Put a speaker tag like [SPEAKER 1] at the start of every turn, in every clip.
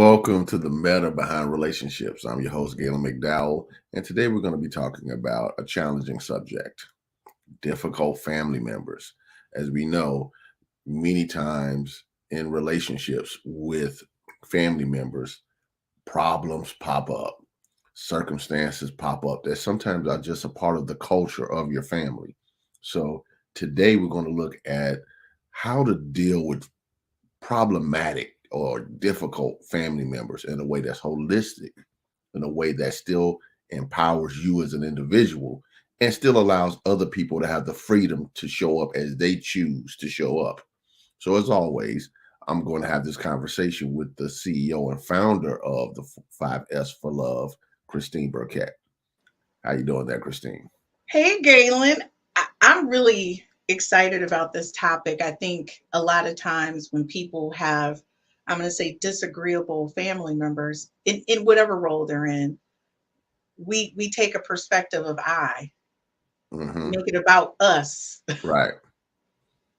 [SPEAKER 1] Welcome to the meta behind relationships. I'm your host, Gaylon McDowell, and today we're going to be talking about a challenging subject: difficult family members. As we know, many times in relationships with family members, problems pop up, circumstances pop up that sometimes are just a part of the culture of your family. So, today we're going to look at how to deal with problematic or difficult family members in a way that's holistic, in a way that still empowers you as an individual and still allows other people to have the freedom to show up as they choose to show up. So, as always, I'm going to have this conversation with the CEO and founder of the 5S for Love, Christine Burkett. How you doing there, Christine?
[SPEAKER 2] Hey, Galen. I'm really excited about this topic. I think a lot of times when people have, I'm going to say, disagreeable family members in whatever role they're in, we take a perspective of
[SPEAKER 1] Hmm.
[SPEAKER 2] make it about us.
[SPEAKER 1] Right.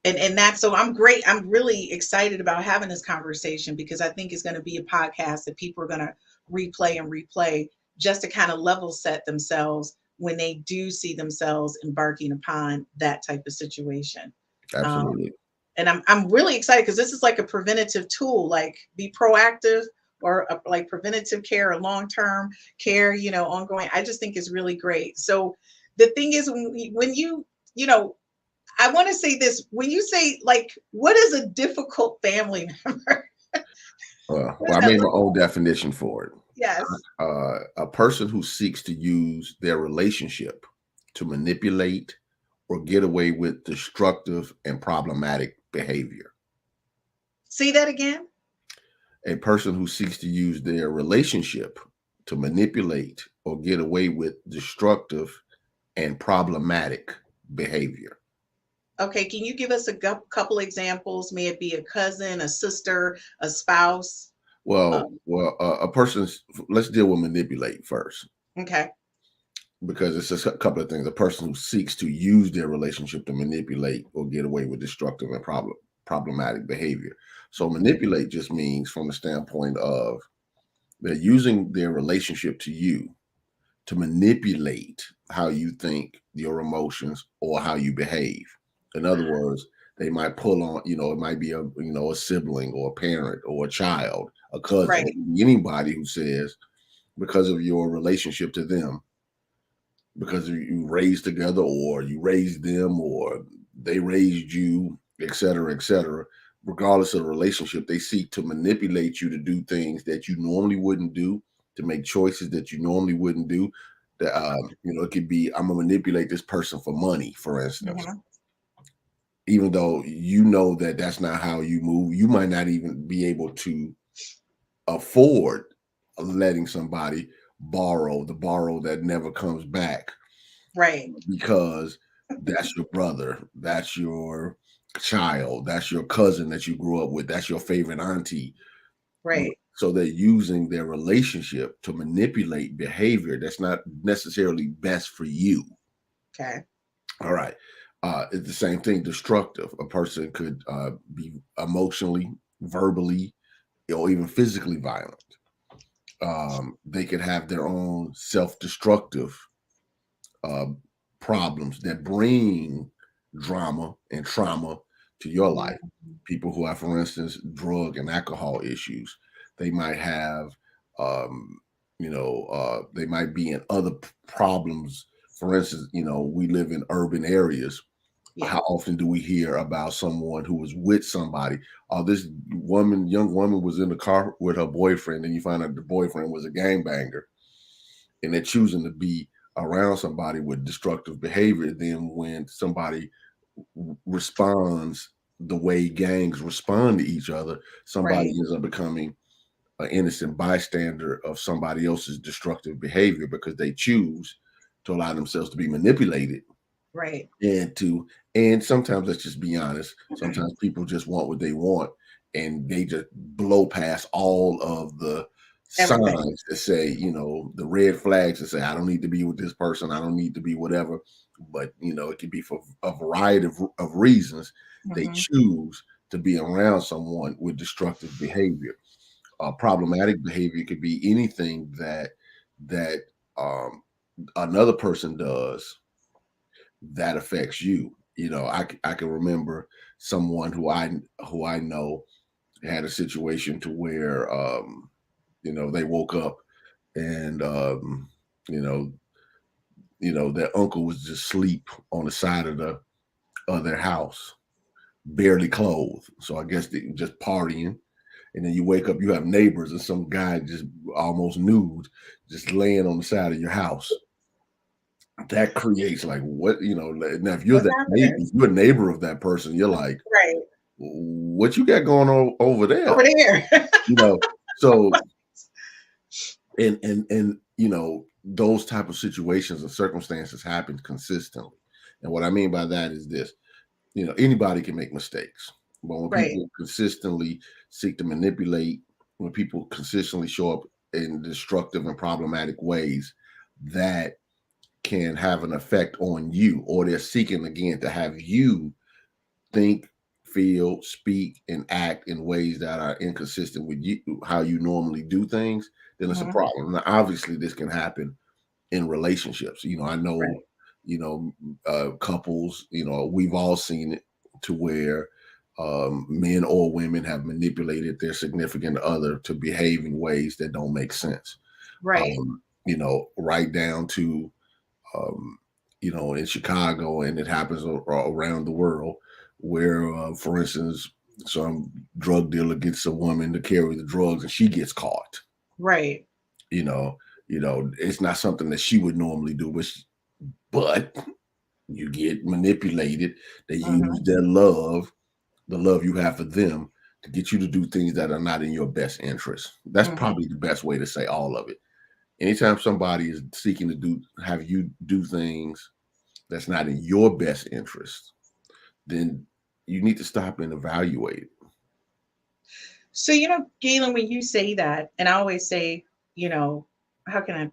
[SPEAKER 2] And that's so I'm great. I'm really excited about having this conversation because I think it's going to be a podcast that people are going to replay just to kind of level set themselves when they do see themselves embarking upon that type of situation. Um,
[SPEAKER 1] Absolutely.
[SPEAKER 2] and I'm really excited because this is like a preventative tool, like be proactive or like preventative care or long term care, ongoing. I just think is really great. So the thing is, when you know, I want to say this: when you say like, what is a difficult family member? What does
[SPEAKER 1] I
[SPEAKER 2] that
[SPEAKER 1] made my
[SPEAKER 2] look
[SPEAKER 1] own
[SPEAKER 2] like?
[SPEAKER 1] definition for it.
[SPEAKER 2] Yes.
[SPEAKER 1] A person who seeks to use their relationship to manipulate or get away with destructive and problematic behavior.
[SPEAKER 2] See that again?
[SPEAKER 1] A person who seeks to use their relationship to manipulate or get away with destructive and problematic behavior.
[SPEAKER 2] Okay. Can you give us a couple examples? May it be a cousin, a sister, a spouse?
[SPEAKER 1] A person's, let's deal with manipulate first,
[SPEAKER 2] Okay.
[SPEAKER 1] because it's just a couple of things. A person who seeks to use their relationship to manipulate or get away with destructive and problematic behavior. So manipulate just means from the standpoint of they're using their relationship to you to manipulate how you think, your emotions, or how you behave. In other words, they might pull on, it might be a sibling or a parent or a child, a cousin,
[SPEAKER 2] Right.
[SPEAKER 1] anybody who says, because of your relationship to them, because you raised together or you raised them or they raised you, et cetera, et cetera. Regardless of the relationship, they seek to manipulate you to do things that you normally wouldn't do, to make choices that you normally wouldn't do. That it could be, I'm gonna manipulate this person for money, for instance,
[SPEAKER 2] Mhm.
[SPEAKER 1] even though you know that that's not how you move. You might not even be able to afford letting somebody borrow that never comes back,
[SPEAKER 2] Right.
[SPEAKER 1] because that's your brother, that's your child, that's your cousin that you grew up with, that's your favorite auntie.
[SPEAKER 2] Right.
[SPEAKER 1] So they're using their relationship to manipulate behavior that's not necessarily best for you.
[SPEAKER 2] Okay.
[SPEAKER 1] All right. It's the same thing, destructive. A person could be emotionally, verbally, or even physically violent. They could have their own self destructive uh, problems that bring drama and trauma to your life.
[SPEAKER 2] Mhm.
[SPEAKER 1] People who have, for instance, drug and alcohol issues, they might have, they might be in other problems. For instance, we live in urban areas.
[SPEAKER 2] Yeah.
[SPEAKER 1] How often do we hear about someone who was with somebody? Oh, this young woman was in the car with her boyfriend, and you find out the boyfriend was a gangbanger, and they're choosing to be around somebody with destructive behavior. Then when somebody responds the way gangs respond to each other, somebody
[SPEAKER 2] Right.
[SPEAKER 1] ends up becoming an innocent bystander of somebody else's destructive behavior because they choose to allow themselves to be manipulated,
[SPEAKER 2] Right.
[SPEAKER 1] and and sometimes, let's just be honest, sometimes people just want what they want, and they just blow past all of the
[SPEAKER 2] Everything.
[SPEAKER 1] signs that say, the red flags that say, I don't need to be with this person, I don't need to be whatever. But it could be for a variety of reasons they
[SPEAKER 2] Hmm.
[SPEAKER 1] choose to be around someone with destructive behavior. Problematic behavior could be anything that um, another person does that affects you. I can remember someone who I know had a situation to where they woke up and you know their uncle was just asleep on the side of their house, barely clothed. So I guess they just partying. And then you wake up, you have neighbors and some guy just almost nude, just laying on the side of your house. That creates like what now if you're
[SPEAKER 2] What's
[SPEAKER 1] that neighbor,
[SPEAKER 2] happening?
[SPEAKER 1] if you're a neighbor of that person, you're like,
[SPEAKER 2] Right.
[SPEAKER 1] what you got going on over there?
[SPEAKER 2] Over there.
[SPEAKER 1] You know, so and those type of situations and circumstances happen consistently. And what I mean by that is this: anybody can make mistakes, but when
[SPEAKER 2] Right.
[SPEAKER 1] people consistently seek to manipulate, when people consistently show up in destructive and problematic ways, that can have an effect on you, or they're seeking again to have you think, feel, speak, and act in ways that are inconsistent with you, how you normally do things, then it's a
[SPEAKER 2] Mhm.
[SPEAKER 1] problem. Now, obviously, this can happen in relationships. I know,
[SPEAKER 2] Right.
[SPEAKER 1] couples, we've all seen it to where men or women have manipulated their significant other to behave in ways that don't make sense.
[SPEAKER 2] Right.
[SPEAKER 1] Right down to um, in Chicago, and it happens around the world, where, for instance, some drug dealer gets a woman to carry the drugs, and she gets caught.
[SPEAKER 2] Right.
[SPEAKER 1] You know, it's not something that she would normally do, but you get manipulated. They use
[SPEAKER 2] Mhm.
[SPEAKER 1] their love, the love you have for them, to get you to do things that are not in your best interest. That's
[SPEAKER 2] Mhm.
[SPEAKER 1] probably the best way to say all of it. Anytime somebody is seeking to have you do things that's not in your best interest, then you need to stop and evaluate it.
[SPEAKER 2] So, Galen, when you say that, and I always say, you know, how can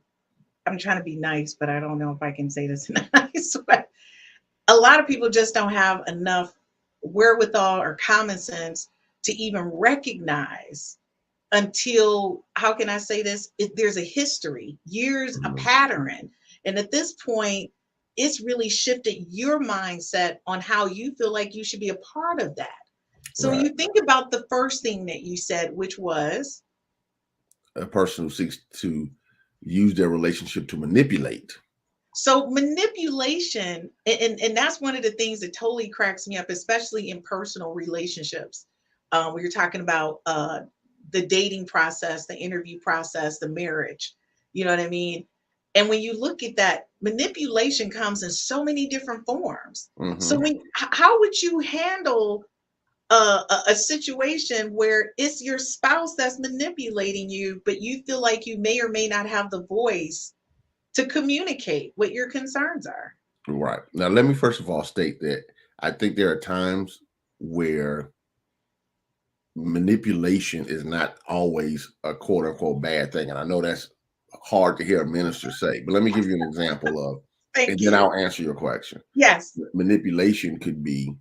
[SPEAKER 2] I'm trying to be nice, but I don't know if I can say this in a nice way. A lot of people just don't have enough wherewithal or common sense to even recognize until, how can I say this? There's a history, years, a
[SPEAKER 1] Mhm.
[SPEAKER 2] pattern. And at this point, it's really shifted your mindset on how you feel like you should be a part of that. So when
[SPEAKER 1] Right.
[SPEAKER 2] you think about the first thing that you said, which was,
[SPEAKER 1] A person who seeks to use their relationship to manipulate.
[SPEAKER 2] so manipulation, and that's one of the things that totally cracks me up, especially in personal relationships. Where you're talking about the dating process, the interview process, the marriage. You know what I mean? And when you look at that, manipulation comes in so many different forms. So
[SPEAKER 1] Hmm.
[SPEAKER 2] how would you handle a situation where it's your spouse that's manipulating you, but you feel like you may or may not have the voice to communicate what your concerns are?
[SPEAKER 1] Right. Now, let me first of all state that I think there are times where manipulation is not always a quote unquote bad thing. And I know that's hard to hear a minister say, but let me give you an example of, and
[SPEAKER 2] Thank
[SPEAKER 1] then
[SPEAKER 2] you.
[SPEAKER 1] I'll answer your question.
[SPEAKER 2] Yes.
[SPEAKER 1] Manipulation could be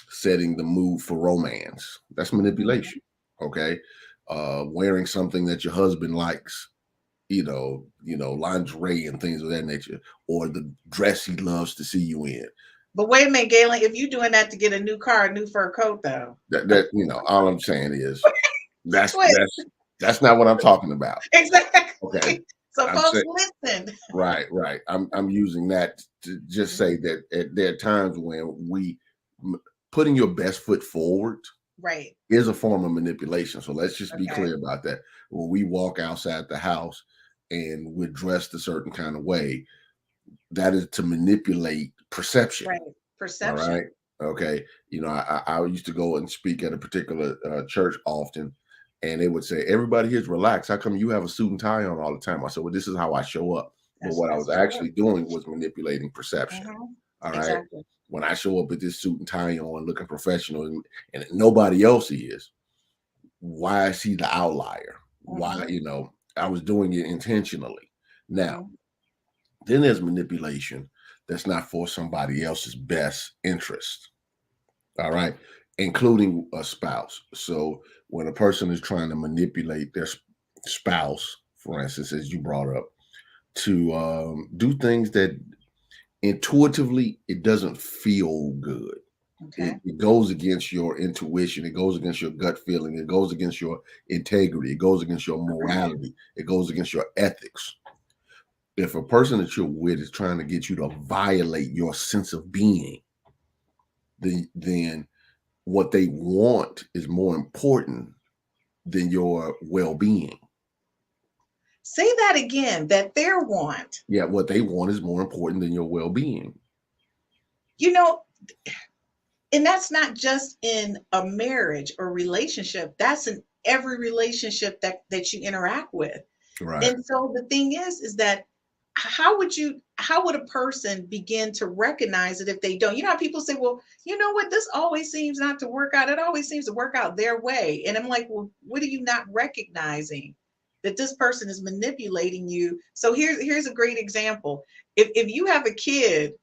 [SPEAKER 1] setting the mood for romance. That's
[SPEAKER 2] Mhm.
[SPEAKER 1] manipulation. Okay. Wearing something that your husband likes, lingerie and things of that nature, or the dress he loves to see you in.
[SPEAKER 2] But wait a minute, Galen, if you're doing that to get a new car, a new fur coat, though.
[SPEAKER 1] All I'm saying is that's
[SPEAKER 2] Switch.
[SPEAKER 1] that's not what I'm talking about. Okay.
[SPEAKER 2] Exactly. So,
[SPEAKER 1] I'm
[SPEAKER 2] folks,
[SPEAKER 1] saying
[SPEAKER 2] listen.
[SPEAKER 1] right. I'm using that to just say
[SPEAKER 2] Mhm.
[SPEAKER 1] that there are times when putting your best foot forward
[SPEAKER 2] Right.
[SPEAKER 1] is a form of manipulation. So let's just be
[SPEAKER 2] Okay.
[SPEAKER 1] clear about that. When we walk outside the house and we're dressed a certain kind of way, that is to manipulate perception.
[SPEAKER 2] Right.
[SPEAKER 1] All right.
[SPEAKER 2] Perception.
[SPEAKER 1] Okay. I used to go and speak at a particular church often, and they would say, "Everybody here's relaxed. How come you have a suit and tie on all the time?" I said, "Well, this is how I show up." But what I was
[SPEAKER 2] That's true.
[SPEAKER 1] actually doing was manipulating perception.
[SPEAKER 2] Hmm.
[SPEAKER 1] All right.
[SPEAKER 2] Exactly.
[SPEAKER 1] When I show up with this suit and tie on, looking professional, and nobody else is, why is he the outlier? Why,
[SPEAKER 2] Hmm.
[SPEAKER 1] I was doing it intentionally. Now,
[SPEAKER 2] Hmm.
[SPEAKER 1] then there's manipulation that's not for somebody else's best interest. All right. including a spouse. So when a person is trying to manipulate their spouse, for instance, as you brought up, to do things that intuitively it doesn't feel good.
[SPEAKER 2] Okay.
[SPEAKER 1] It goes against your intuition. It goes against your gut feeling. It goes against your integrity. It goes against your
[SPEAKER 2] Right.
[SPEAKER 1] morality. It goes against your ethics. If a person that you're with is trying to get you to violate your sense of being, then what they want is more important than your well-being.
[SPEAKER 2] Say that again, that their want.
[SPEAKER 1] Yeah, what they want is more important than your well-being.
[SPEAKER 2] You know, and that's not just in a marriage or relationship. That's in every relationship that you interact with.
[SPEAKER 1] Right.
[SPEAKER 2] And so the thing is that how would a person begin to recognize it if they don't? You know how people say, well, you know what, this always seems not to work out. It always seems to work out their way. And I'm like, well, what are you not recognizing? That this person is manipulating you. So here's a great example. If you have a kid,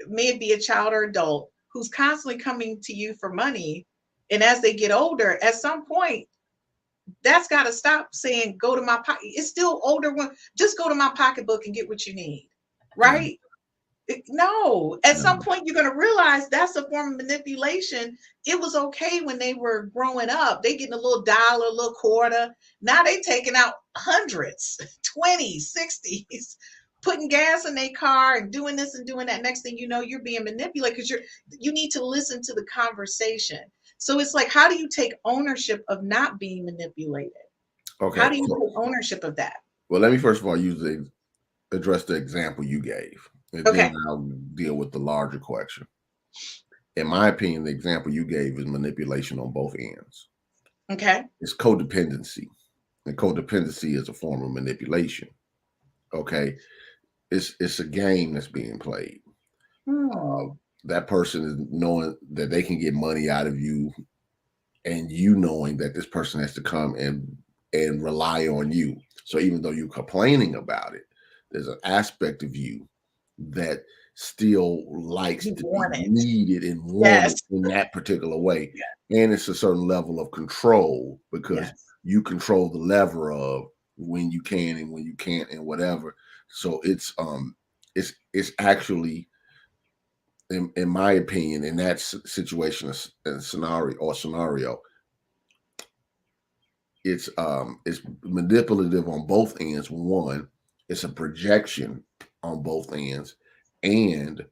[SPEAKER 2] may it be a child or adult, who's constantly coming to you for money, and as they get older, at some point that's got to stop saying go to my pocket. It's still older one. Just go to my pocketbook and get what you need,
[SPEAKER 1] No,
[SPEAKER 2] right? No, at some
[SPEAKER 1] no.
[SPEAKER 2] point you're going to realize that's a form of manipulation. It was okay when they were growing up. They getting a little dollar, a little quarter. Now they taking out hundreds, 20s, 60s, putting gas in their car and doing this and doing that. Next thing you know, you're being manipulated because you need to listen to the conversation. So it's like, how do you take ownership of not being manipulated? How
[SPEAKER 1] Okay.
[SPEAKER 2] do you
[SPEAKER 1] So,
[SPEAKER 2] take ownership of that?
[SPEAKER 1] well, let me first of all address the example you gave, and then
[SPEAKER 2] Okay.
[SPEAKER 1] I'll deal with the larger question. In my opinion, the example you gave is manipulation on both ends.
[SPEAKER 2] Okay.
[SPEAKER 1] It's codependency, and codependency is a form of manipulation. Okay, it's a game that's being played. Uh,
[SPEAKER 2] Hmm.
[SPEAKER 1] that person is knowing that they can get money out of you, and you knowing that this person has to come and rely on you. So even though you're complaining about it, there's an aspect of you that still likes
[SPEAKER 2] You
[SPEAKER 1] to be
[SPEAKER 2] want it.
[SPEAKER 1] needed and wanted
[SPEAKER 2] Yes.
[SPEAKER 1] in that particular way.
[SPEAKER 2] Yeah.
[SPEAKER 1] And it's a certain level of control because
[SPEAKER 2] Yes.
[SPEAKER 1] you control the lever of when you can and when you can't and whatever. So it's actually in my opinion, in that situation and scenario, it's manipulative on both ends. One, it's a projection on both ends, and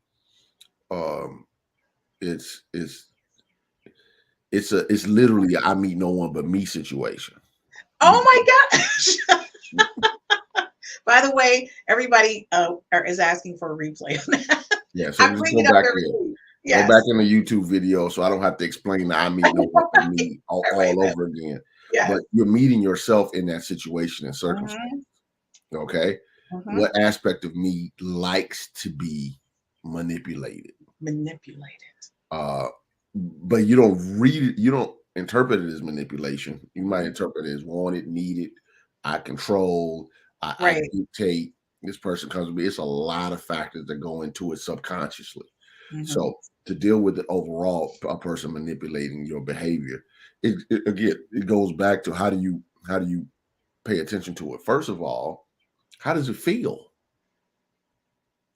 [SPEAKER 1] um, it's it's it's literally a I meet no one but me situation.
[SPEAKER 2] Oh my gosh. By the way, everybody is asking for a replay on that.
[SPEAKER 1] Yeah, so
[SPEAKER 2] I
[SPEAKER 1] just
[SPEAKER 2] bring
[SPEAKER 1] go
[SPEAKER 2] it up
[SPEAKER 1] back
[SPEAKER 2] every
[SPEAKER 1] there.
[SPEAKER 2] week.
[SPEAKER 1] Go back
[SPEAKER 2] Yes.
[SPEAKER 1] in the YouTube video so I don't have to explain the I meet no one but
[SPEAKER 2] Right.
[SPEAKER 1] me all,
[SPEAKER 2] Right.
[SPEAKER 1] all over again.
[SPEAKER 2] Yes.
[SPEAKER 1] But you're meeting yourself in that situation and circumstance.
[SPEAKER 2] Hmm.
[SPEAKER 1] Okay.
[SPEAKER 2] Hmm.
[SPEAKER 1] What aspect of me likes to be manipulated?
[SPEAKER 2] Manipulated.
[SPEAKER 1] Uh, but you don't read it, you don't interpret it as manipulation. You might
[SPEAKER 2] Hmm.
[SPEAKER 1] interpret it as wanted, needed, I control, I
[SPEAKER 2] Right.
[SPEAKER 1] dictate. This person comes to me. It's a lot of factors that go into it subconsciously.
[SPEAKER 2] Hmm.
[SPEAKER 1] So to deal with it overall, a person manipulating your behavior, again, it goes back to how do you pay attention to it? First of all, how does it feel?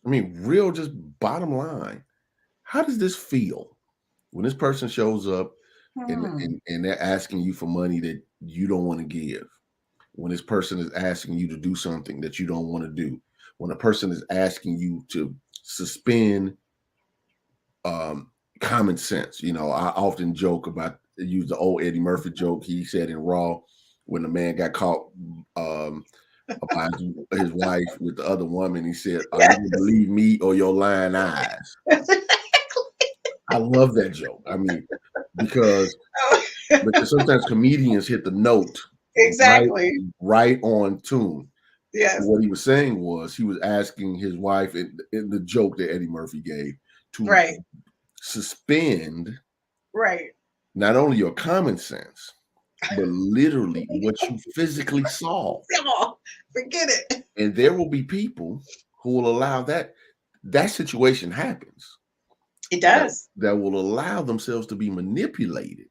[SPEAKER 1] I mean, real, just bottom line. How does this feel when this person shows up and
[SPEAKER 2] Hmm.
[SPEAKER 1] and they're asking you for money that you don't want to give? When this person is asking you to do something that you don't want to do? When a person is asking you to suspend um, common sense. I often joke about use the old Eddie Murphy joke. He said in Raw when the man got caught um, by his wife with the other woman, he said, "Are you gonna
[SPEAKER 2] Yes.
[SPEAKER 1] believe me or your lying eyes?" I love that joke. I mean, because because sometimes comedians hit the note right
[SPEAKER 2] Exactly.
[SPEAKER 1] right on tune.
[SPEAKER 2] Yes.
[SPEAKER 1] What he was saying was he was asking his wife in the joke that Eddie Murphy gave to
[SPEAKER 2] Right.
[SPEAKER 1] suspend
[SPEAKER 2] Right.
[SPEAKER 1] not only your common sense, but literally what you physically saw.
[SPEAKER 2] Come on. Forget it.
[SPEAKER 1] And there will be people who will allow that situation happens.
[SPEAKER 2] It
[SPEAKER 1] that,
[SPEAKER 2] does.
[SPEAKER 1] that will allow themselves to be manipulated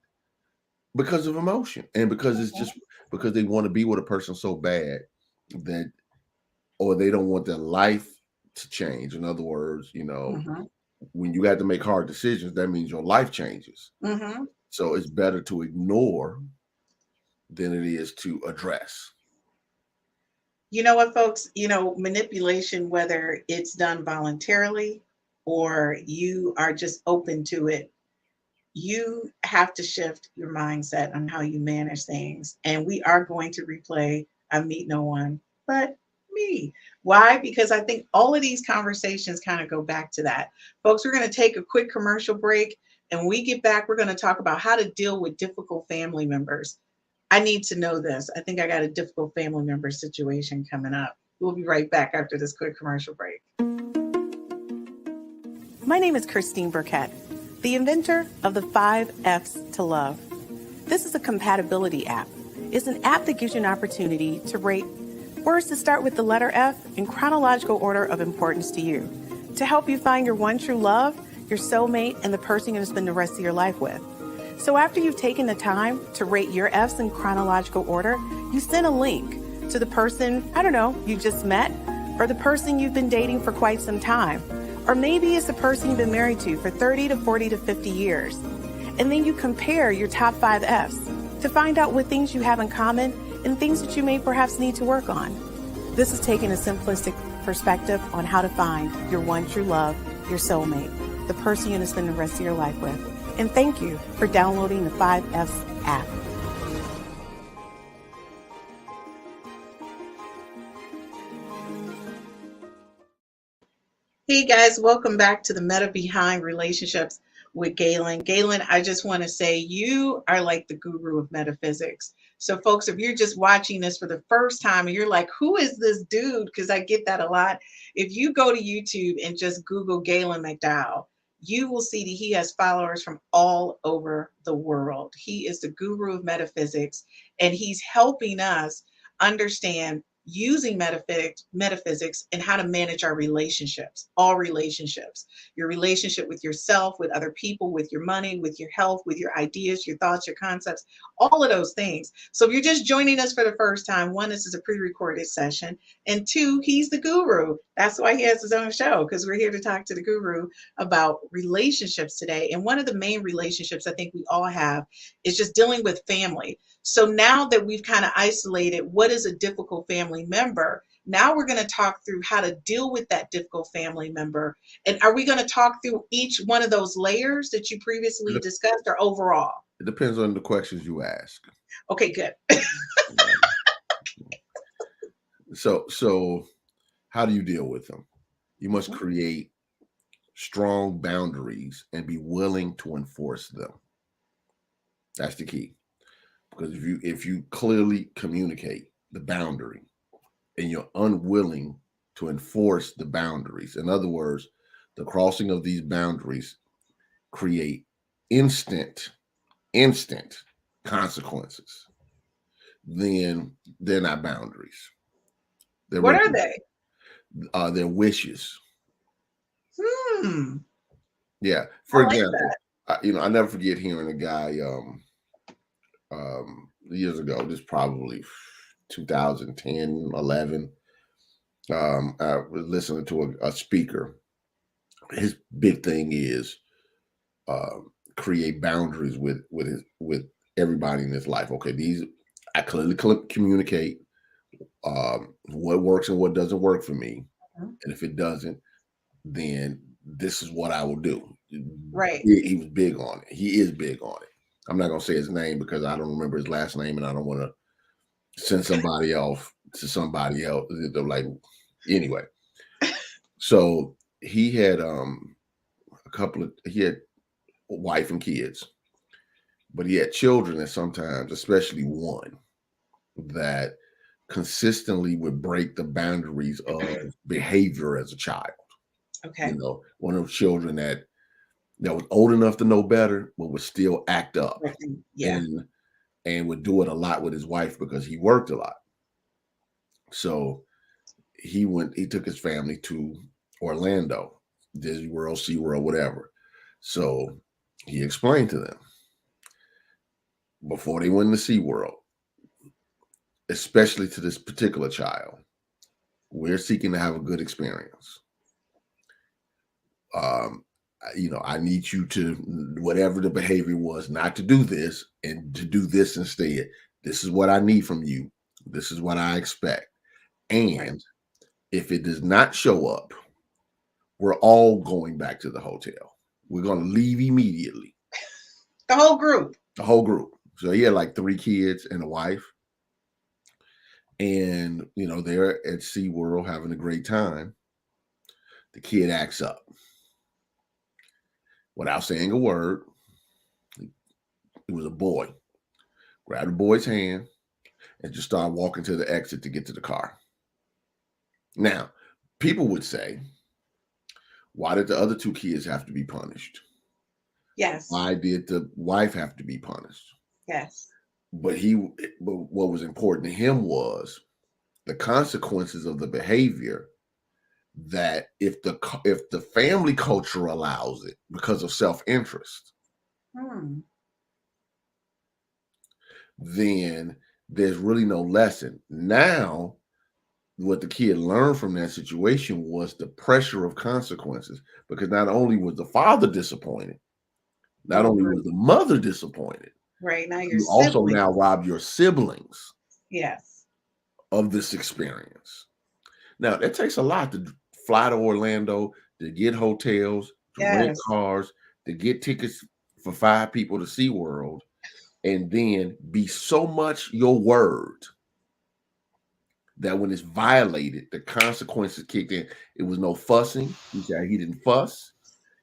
[SPEAKER 1] because of emotion and because it's just because they want to be with a person so bad that, or they don't want their life to change. In other words,
[SPEAKER 2] Mm-hmm.
[SPEAKER 1] when you got to make hard decisions, that means your life changes.
[SPEAKER 2] Mm-hmm.
[SPEAKER 1] So it's better to ignore than it is to address.
[SPEAKER 2] You know what, folks? Manipulation, whether it's done voluntarily or you are just open to it, you have to shift your mindset on how you manage things. And we are going to replay I Meet No One But Me. Why? Because I think all of these conversations kind of go back to that. Folks, we're going to take a quick commercial break. And when we get back, we're going to talk about how to deal with difficult family members. I need to know this. I think I got a difficult family member situation coming up. We'll be right back after this quick commercial break.
[SPEAKER 3] My name is Christine Burkett, the inventor of the 5 F's to Love. This is a compatibility app. It's an app that gives you an opportunity to rate words that start with the letter F in chronological order of importance to you, to help you find your one true love, your soulmate, and the person you're going to spend the rest of your life with. So after you've taken the time to rate your F's in chronological order, you send a link to the person, I don't know, you just met, or the person you've been dating for quite some time. Or maybe it's the person you've been married to for 30 to 40 to 50 years. And then you compare your top 5 F's to find out what things you have in common and things that you may perhaps need to work on. This is taking a simplistic perspective on how to find your one true love, your soulmate, the person you're going to spend the rest of your life with. And thank you for downloading the 5 F's app.
[SPEAKER 2] Hey guys, welcome back to the Meta Behind Relationships with Gaylon. Gaylon, I just want to say you are like the guru of metaphysics. So, folks, if you're just watching this for the first time and you're like, who is this dude? Because I get that a lot. If you go to YouTube and just Google Gaylon McDowell, you will see that he has followers from all over the world. He is the guru of metaphysics, and he's helping us understand using metaphysics and how to manage our relationships, all relationships, your relationship with yourself, with other people, with your money, with your health, with your ideas, your thoughts, your concepts, all of those things. So if you're just joining us for the first time, one, this is a pre-recorded session, and two, he's the guru. That's why he has his own show, because we're here to talk to the guru about relationships today. And one of the main relationships I think we all have is just dealing with family. So now that we've kind of isolated what is a difficult family member, now we're going to talk through how to deal with that difficult family member. And are we going to talk through each one of those layers that you previously discussed, or overall?
[SPEAKER 1] It depends on the questions you ask.
[SPEAKER 2] Okay, good.
[SPEAKER 1] So how do you deal with them? You must create strong boundaries and be willing to enforce them. That's the key. Because if you clearly communicate the boundary and you're unwilling to enforce the boundaries, in other words, the crossing of these boundaries create instant consequences, then they're not boundaries.
[SPEAKER 2] What are they?
[SPEAKER 1] They're wishes.
[SPEAKER 2] Hmm.
[SPEAKER 1] Yeah. For
[SPEAKER 2] I like
[SPEAKER 1] example, I never forget hearing a guy years ago, this probably 2010, 11. I was listening to a speaker. His big thing is create boundaries with everybody in his life. Okay, I clearly communicate what works and what doesn't work for me, and if it doesn't, then this is what I will do.
[SPEAKER 2] Right.
[SPEAKER 1] He was big on it. He is big on it. I'm not gonna say his name because I don't remember his last name, and I don't want to send somebody off to somebody else. They're like, anyway. So he had he had a wife and kids, but he had children that sometimes, especially one, that consistently would break the boundaries of behavior as a child.
[SPEAKER 2] Okay.
[SPEAKER 1] One of those children that was old enough to know better, but would still act up.
[SPEAKER 2] Yeah.
[SPEAKER 1] And would do it a lot with his wife because he worked a lot. So he took his family to Orlando, Disney World, SeaWorld, whatever. So he explained to them before they went to SeaWorld, especially to this particular child, we're seeking to have a good experience. I need you to, whatever the behavior was, not to do this and to do this instead. This is what I need from you. This is what I expect. And if it does not show up, we're all going back to the hotel. We're going to leave immediately.
[SPEAKER 2] The whole group.
[SPEAKER 1] The whole group. So he had like 3 kids and a wife. And, they're at SeaWorld having a great time. The kid acts up. Without saying a word, it was a boy. Grabbed the boy's hand and just started walking to the exit to get to the car. Now, people would say, why did the other 2 kids have to be punished?
[SPEAKER 2] Yes.
[SPEAKER 1] Why did the wife have to be punished?
[SPEAKER 2] Yes.
[SPEAKER 1] But what was important to him was the consequences of the behavior, that if the family culture allows it because of self-interest, then there's really no lesson. Now, what the kid learned from that situation was the pressure of consequences, because not only was the father disappointed, not only was the mother disappointed,
[SPEAKER 2] right, now
[SPEAKER 1] you also now rob your siblings of this experience. Now, it takes a lot to fly to Orlando, to get hotels, to rent cars, to get tickets for 5 people to SeaWorld, and then be so much your word that when it's violated, the consequences kicked in. It was no fussing. He said he didn't fuss.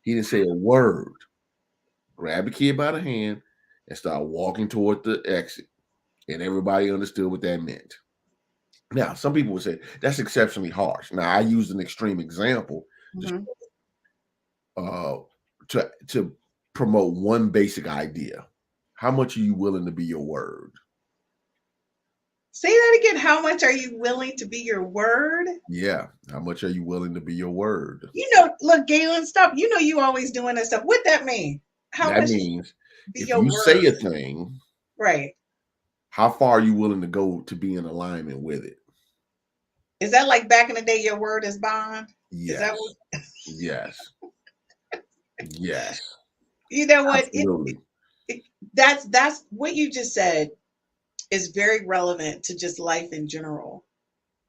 [SPEAKER 1] He didn't say a word. Grab the kid by the hand and start walking toward the exit. And everybody understood what that meant. Now, some people would say that's exceptionally harsh. Now, I used an extreme example to promote one basic idea. How much are you willing to be your word?
[SPEAKER 2] Say that again. How much are you willing to be your word?
[SPEAKER 1] Yeah. How much are you willing to be your word?
[SPEAKER 2] Look, Gaylon, stop. You always doing that stuff. What that mean?
[SPEAKER 1] That means if you say a thing,
[SPEAKER 2] right,
[SPEAKER 1] how far are you willing to go to be in alignment with it?
[SPEAKER 2] Is that like back in the day, your word is bond?
[SPEAKER 1] Yes.
[SPEAKER 2] Is that what...
[SPEAKER 1] Yes. Yes.
[SPEAKER 2] You know what?
[SPEAKER 1] Absolutely.
[SPEAKER 2] That's what you just said is very relevant to just life in general,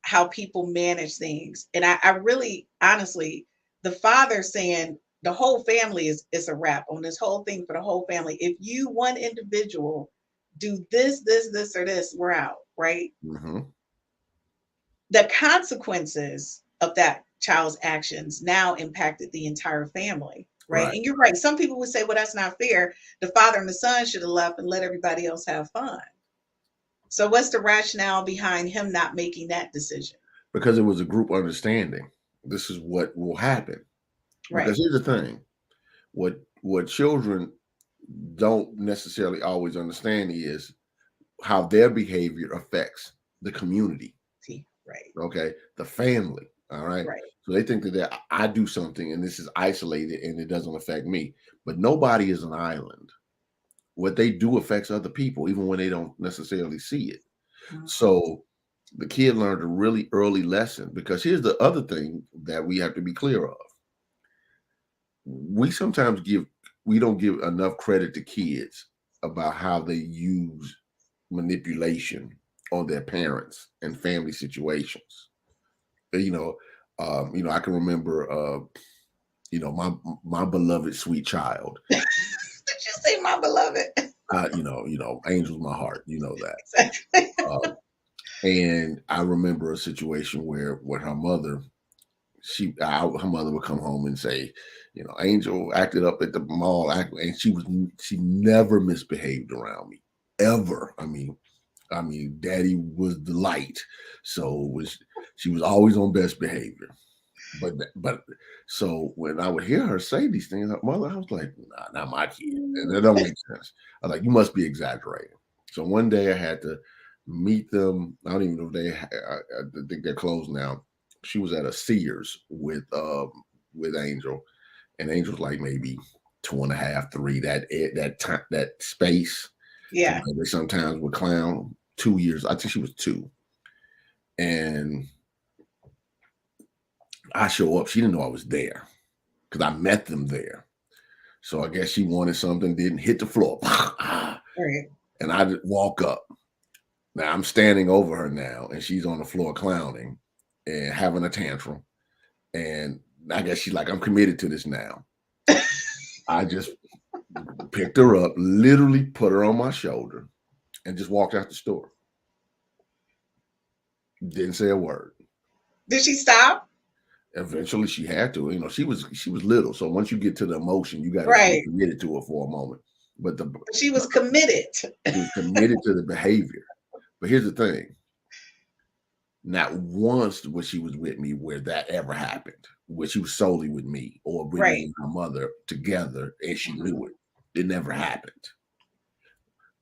[SPEAKER 2] how people manage things. And I really, honestly, the father saying the whole family is a wrap on this whole thing for the whole family. If you, one individual, do this, or this, we're out, right?
[SPEAKER 1] Mm-hmm.
[SPEAKER 2] The consequences of that child's actions now impacted the entire family, right? And you're right. Some people would say, well, that's not fair. The father and the son should have left and let everybody else have fun. So what's the rationale behind him not making that decision?
[SPEAKER 1] Because it was a group understanding. This is what will happen.
[SPEAKER 2] Right.
[SPEAKER 1] Because here's the thing. What children don't necessarily always understand is how their behavior affects the community.
[SPEAKER 2] Right.
[SPEAKER 1] Okay. The family. All right.
[SPEAKER 2] Right.
[SPEAKER 1] So they think that I do something and this is isolated and it doesn't affect me. But nobody is an island. What they do affects other people, even when they don't necessarily see it. Mm-hmm. So the kid learned a really early lesson, because here's the other thing that we have to be clear of. We sometimes we don't give enough credit to kids about how they use manipulation on their parents and family situations. I can remember, my beloved sweet child.
[SPEAKER 2] Did you say my beloved?
[SPEAKER 1] Angel's my heart. You know that.
[SPEAKER 2] Exactly.
[SPEAKER 1] And I remember a situation where her mother, her mother would come home and say, Angel acted up at the mall, and she never misbehaved around me, ever. I mean, Daddy was the light, so she was always on best behavior. But so when I would hear her say these things, mother, I was like, nah, not my kid, and that don't make sense. I was like, you must be exaggerating. So one day I had to meet them. I don't even know if I think they're closed now. She was at a Sears with Angel, and Angel's like maybe 2.5, 3, that time, that space.
[SPEAKER 2] Yeah.
[SPEAKER 1] They sometimes would clown. 2 years, I think she was 2. And I show up. She didn't know I was there because I met them there. So I guess she wanted something, didn't hit the floor.
[SPEAKER 2] Right.
[SPEAKER 1] And I just walk up. Now I'm standing over her now, and she's on the floor clowning and having a tantrum. And I guess she's like, I'm committed to this now. I just picked her up, literally put her on my shoulder, and just walked out the store. Didn't say a word.
[SPEAKER 2] Did she stop?
[SPEAKER 1] Eventually she had to. She was little. So once you get to the emotion, you got to
[SPEAKER 2] Right.
[SPEAKER 1] be committed to it for a moment. But
[SPEAKER 2] She was committed.
[SPEAKER 1] she was committed to the behavior. But here's the thing. Not once was she was with me where that ever happened, where she was solely with me or with me and my mother together, and she knew it. It never happened.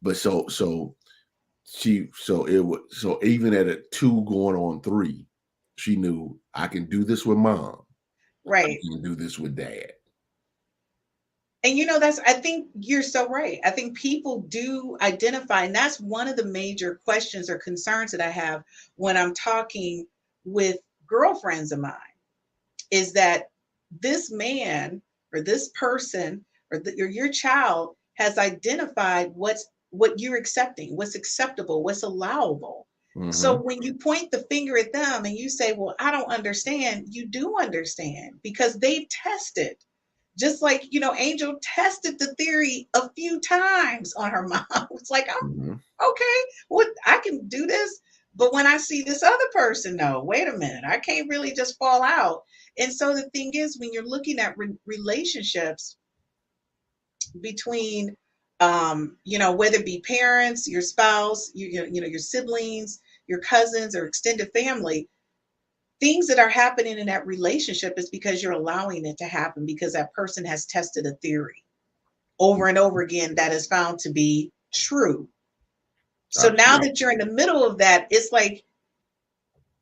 [SPEAKER 1] But so even at a 2 going on 3, she knew I can do this with mom.
[SPEAKER 2] Right.
[SPEAKER 1] I can do this with dad.
[SPEAKER 2] And I think you're so right. I think people do identify, and that's one of the major questions or concerns that I have when I'm talking with girlfriends of mine, is that this man or this person or your child has identified what you're accepting, what's acceptable, what's allowable.
[SPEAKER 1] Mm-hmm.
[SPEAKER 2] So when you point the finger at them and you say, well, I don't understand, you do understand because they've tested. Just like, Angel tested the theory a few times on her mom. It's like, okay, well, I can do this. But when I see this other person, no, wait a minute, I can't really just fall out. And so the thing is, when you're looking at relationships between, whether it be parents, your spouse, your siblings, your cousins, or extended family, things that are happening in that relationship is because you're allowing it to happen because that person has tested a theory over and over again that is found to be true. So now that you're in the middle of that, it's like,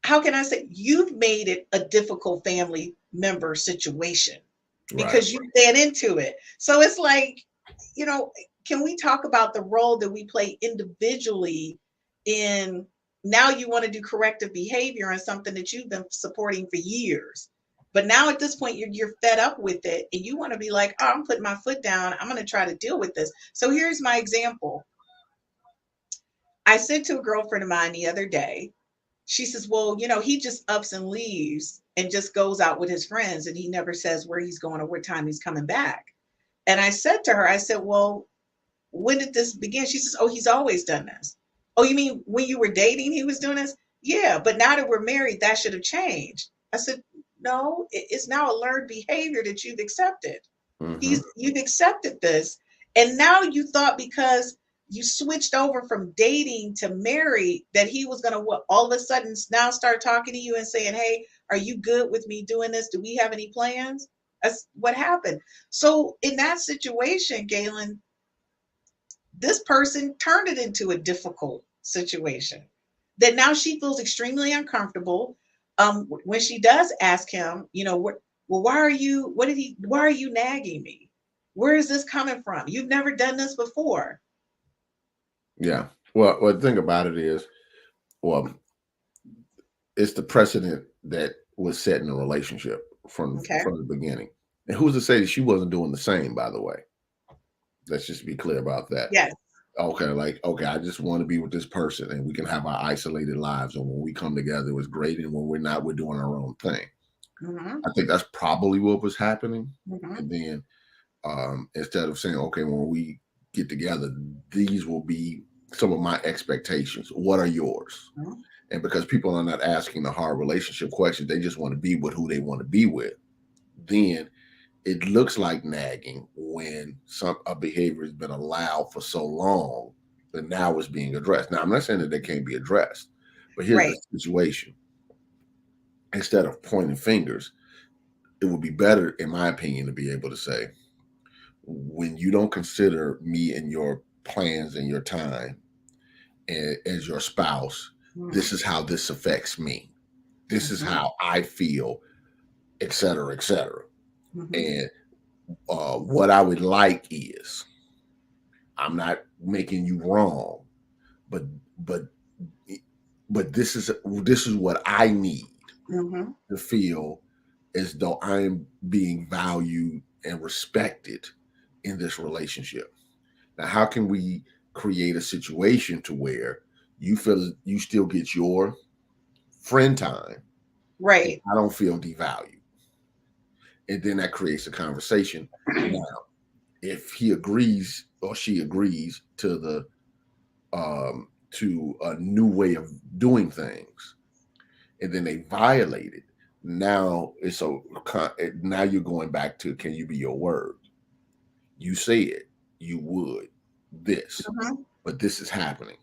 [SPEAKER 2] how can I say you've made it a difficult family member situation because you fed into it. So it's like, can we talk about the role that we play individually in now you want to do corrective behavior on something that you've been supporting for years. But now at this point, you're fed up with it and you want to be like, oh, I'm putting my foot down. I'm going to try to deal with this. So here's my example. I said to a girlfriend of mine the other day, she says, well, he just ups and leaves and just goes out with his friends and he never says where he's going or what time he's coming back. And I said to her, I said, well, when did this begin? She says, oh, he's always done this. Oh, you mean when you were dating, he was doing this? Yeah, but now that we're married, that should have changed. I said, no, it's now a learned behavior that you've accepted.
[SPEAKER 1] Mm-hmm.
[SPEAKER 2] You've accepted this. And now you thought because you switched over from dating to married that he was going to all of a sudden now start talking to you and saying, hey, are you good with me doing this? Do we have any plans? That's what happened. So in that situation, Gaylon, this person turned it into a difficult situation that now she feels extremely uncomfortable. When she does ask him, why are you nagging me? Where is this coming from? You've never done this before.
[SPEAKER 1] Yeah. Well, the thing about it is, it's the precedent that was set in the relationship from the beginning. And who's to say that she wasn't doing the same, by the way? Let's just be clear about that.
[SPEAKER 2] Yes.
[SPEAKER 1] Okay, I just want to be with this person and we can have our isolated lives. And when we come together, it was great. And when we're not, we're doing our own thing.
[SPEAKER 2] Mm-hmm.
[SPEAKER 1] I think that's probably what was happening.
[SPEAKER 2] Mm-hmm.
[SPEAKER 1] And then instead of saying, okay, when we get together, these will be some of my expectations. What are yours? Mm-hmm. And because people are not asking the hard relationship questions, they just want to be with who they want to be with. Then it looks like nagging when a behavior has been allowed for so long that now it's being addressed. Now, I'm not saying that they can't be addressed, but here's the situation. Instead of pointing fingers, it would be better, in my opinion, to be able to say, when you don't consider me and your plans and your time as your spouse, this is how this affects me. This is how I feel, et cetera, et cetera. Mm-hmm. And What I would like is, I'm not making you wrong, but but but this is what I need to feel as though I'm being valued and respected in this relationship. Now, how can we create a situation to where you feel you still get your friend time,
[SPEAKER 2] Right?
[SPEAKER 1] I don't feel devalued, and then that creates a conversation. Now, if he agrees or she agrees to a new way of doing things, and then they violate it, now now you're going back to, can you be your word? You said you would this, but this is happening.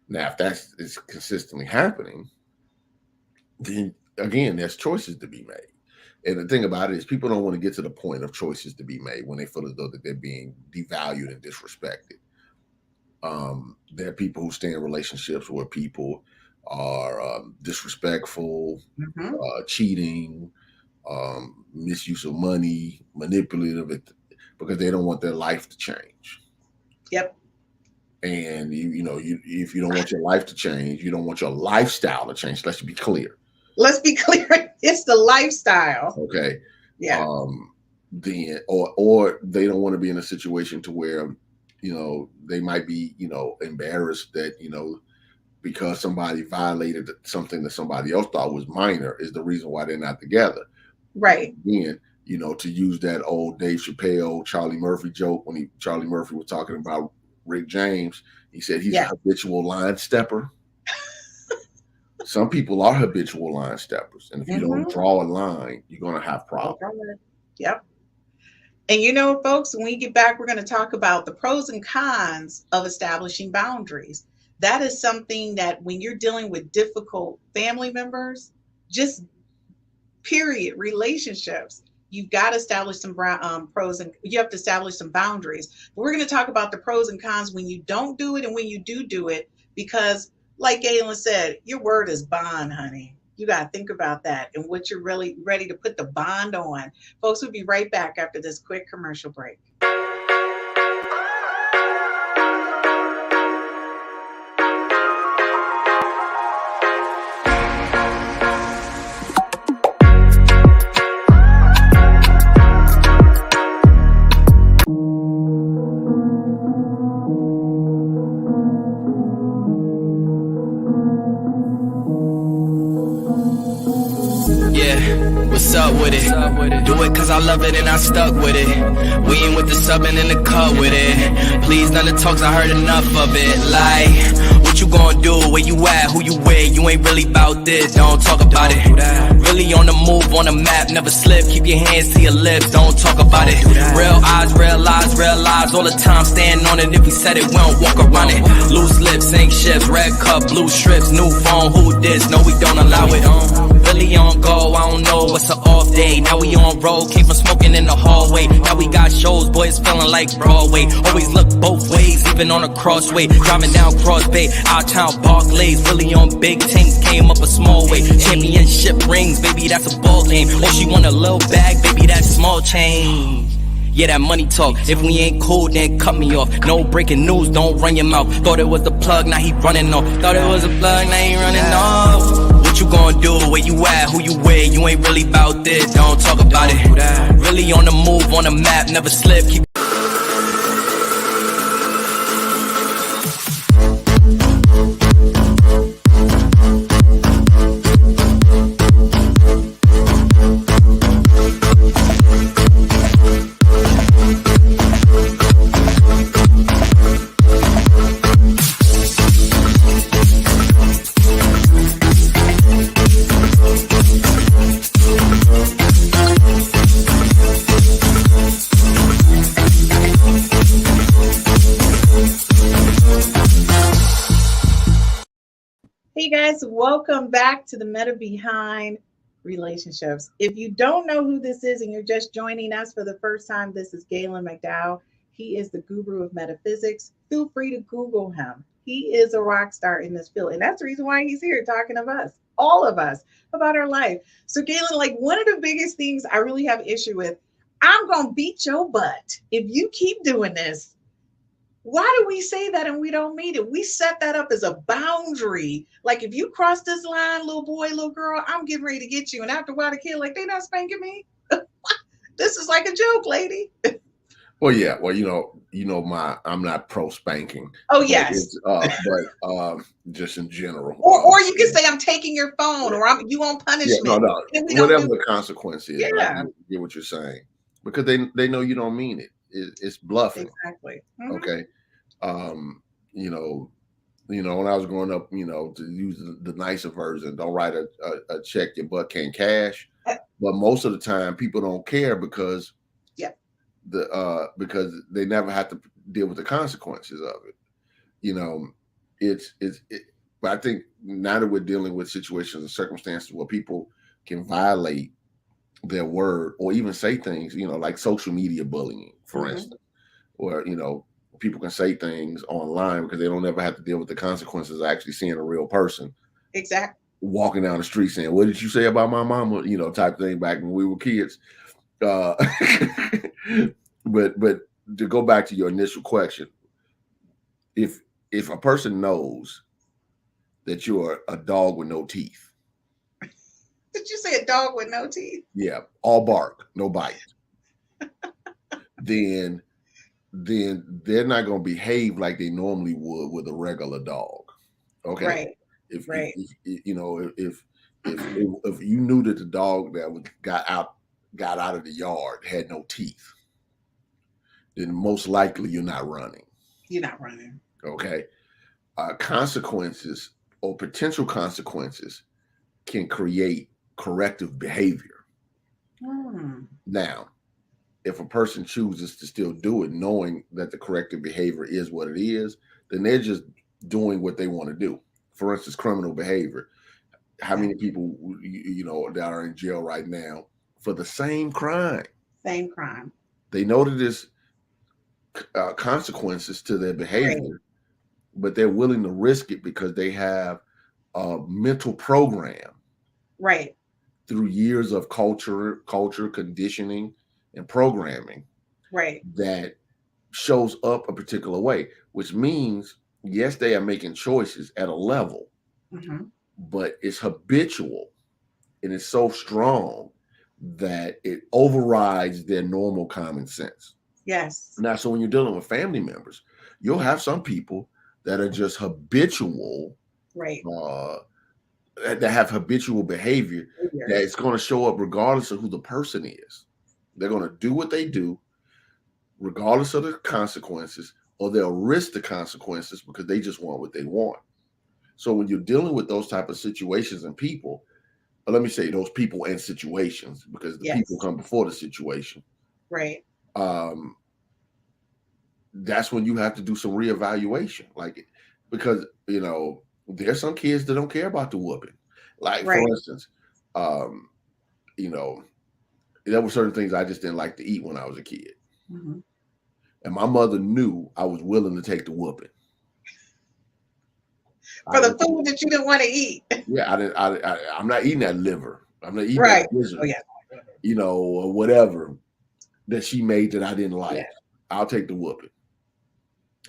[SPEAKER 1] Now, if that is consistently happening, then again, there's choices to be made. And the thing about it is, people don't want to get to the point of choices to be made when they feel as though that they're being devalued and disrespected. There are people who stay in relationships where people are disrespectful, cheating, misuse of money, manipulative, because they don't want their life to change.
[SPEAKER 2] Yep.
[SPEAKER 1] And if you don't want your life to change, you don't want your lifestyle to change. Let's be clear.
[SPEAKER 2] Let's be clear. It's the lifestyle.
[SPEAKER 1] Okay.
[SPEAKER 2] Yeah.
[SPEAKER 1] Then or they don't want to be in a situation to where they might be embarrassed that because somebody violated something that somebody else thought was minor is the reason why they're not together.
[SPEAKER 2] Right.
[SPEAKER 1] Again, to use that old Dave Chappelle, Charlie Murphy joke, when Charlie Murphy was talking about Rick James, he said he's a habitual line stepper. Some people are habitual line steppers, and if you don't draw a line, you're going to have problems.
[SPEAKER 2] Yep. And folks, when we get back, we're going to talk about the pros and cons of establishing boundaries. That is something that when you're dealing with difficult family members, just period, relationships, you've got to establish some pros, and you have to establish some boundaries. But we're going to talk about the pros and cons when you don't do it and when you do it, because like Gaylon said, your word is bond, honey. You got to think about that and what you're really ready to put the bond on. Folks, we'll be right back after this quick commercial break.
[SPEAKER 4] What's up with it? Do it cause I love it and I stuck with it. We ain't with the subbing in the cut with it. Please, none of the talks, I heard enough of it. Like, what you gonna do? Where you at? Who you with? You ain't really about this, don't talk about it. Really on the move, on the map, never slip. Keep your hands to your lips, don't talk about it. Real eyes, real lies all the time. Stand on it, if we said it, we don't walk around it. Loose lips, ain't shifts, red cup, blue strips, new phone, who this? No, we don't allow it. Really on go, I don't know what's an off day. Now we on road, came from smoking in the hallway. Now we got shows, boys feeling like Broadway. Always look both ways, even on a crossway. Driving down Cross Bay, out town Barclays. Really on big things, came up a small way. Championship rings, baby, that's a ball game. Oh, she want a little bag, baby, that's small change. Yeah, that money talk. If we ain't cool, then cut me off. No breaking news, don't run your mouth. Thought it was the plug, now he running off. Thought it was a plug, now he running off. What you gonna do? Where you at? Who you with? You ain't really about this, don't talk about it. Really on the move, on the map, never slip. Keep
[SPEAKER 2] Hey guys, welcome back to the Meta Behind Relationships. If you don't know who this is and you're just joining us for the first time, this is Gaylon McDowell. He is the guru of metaphysics. Feel free to Google him. He is a rock star in this field. And that's the reason why he's here talking to us, all of us, about our life. So Gaylon, like one of the biggest things I really have issue with, I'm going to beat your butt if you keep doing this. Why do we say that and we don't mean it? We set that up as a boundary. Like, if you cross this line, little boy, little girl, I'm getting ready to get you. And after a while, the kid, like, they not spanking me. This is like a joke, lady.
[SPEAKER 1] Well, yeah. Well, I'm not pro spanking.
[SPEAKER 2] Oh,
[SPEAKER 1] But
[SPEAKER 2] yes.
[SPEAKER 1] just in general.
[SPEAKER 2] Or you can say, I'm taking your phone, or you won't punish me.
[SPEAKER 1] No. Whatever the consequence is,
[SPEAKER 2] yeah.
[SPEAKER 1] I get what you're saying, because they know you don't mean it. It's bluffing.
[SPEAKER 2] Exactly.
[SPEAKER 1] Mm-hmm. Okay. When I was growing up, to use the nicer version, don't write a check your butt can't cash. But most of the time, people don't care because because they never have to deal with the consequences of it. But I think now that we're dealing with situations and circumstances where people can violate their word or even say things, like social media bullying, for instance, or people can say things online because they don't ever have to deal with the consequences of actually seeing a real person.
[SPEAKER 2] Exactly.
[SPEAKER 1] Walking down the street saying, "What did you say about my mama?" Type thing back when we were kids. But to go back to your initial question, if a person knows that you're a dog with no teeth.
[SPEAKER 2] Did you say a dog with no teeth?
[SPEAKER 1] Yeah, all bark, no bite. then they're not going to behave like they normally would with a regular dog. Okay.
[SPEAKER 2] Right.
[SPEAKER 1] If you knew that the dog that got out of the yard had no teeth, then most likely you're not running.
[SPEAKER 2] You're not running.
[SPEAKER 1] Okay. Consequences or potential consequences can create corrective behavior. Now, if a person chooses to still do it, knowing that the corrective behavior is what it is, then they're just doing what they want to do. For instance, criminal behavior. How many people, that are in jail right now for the same crime?
[SPEAKER 2] Same crime.
[SPEAKER 1] They know that there's consequences to their behavior, but they're willing to risk it because they have a mental program.
[SPEAKER 2] Right.
[SPEAKER 1] Through years of culture, conditioning, and programming.
[SPEAKER 2] Right.
[SPEAKER 1] That shows up a particular way, which means, yes, they are making choices at a level, but it's habitual and it's so strong that it overrides their normal common sense.
[SPEAKER 2] Yes.
[SPEAKER 1] Now, so when you're dealing with family members, you'll have some people that are just habitual,
[SPEAKER 2] right?
[SPEAKER 1] That have habitual behavior that it's going to show up regardless of who the person is. They're going to do what they do regardless of the consequences, or they'll risk the consequences because they just want what they want. So when you're dealing with those type of situations and people, let me say those people and situations, because the people come before the situation.
[SPEAKER 2] Right.
[SPEAKER 1] That's when you have to do some reevaluation, because there's some kids that don't care about the whooping. For instance, there were certain things I just didn't like to eat when I was a kid. And my mother knew I was willing to take the whooping.
[SPEAKER 2] For the food that you didn't want to eat.
[SPEAKER 1] Yeah, I'm not eating that liver. I'm not eating
[SPEAKER 2] that
[SPEAKER 1] gizzard,
[SPEAKER 2] oh, yeah.
[SPEAKER 1] Or whatever that she made that I didn't like. Yeah. I'll take the whooping.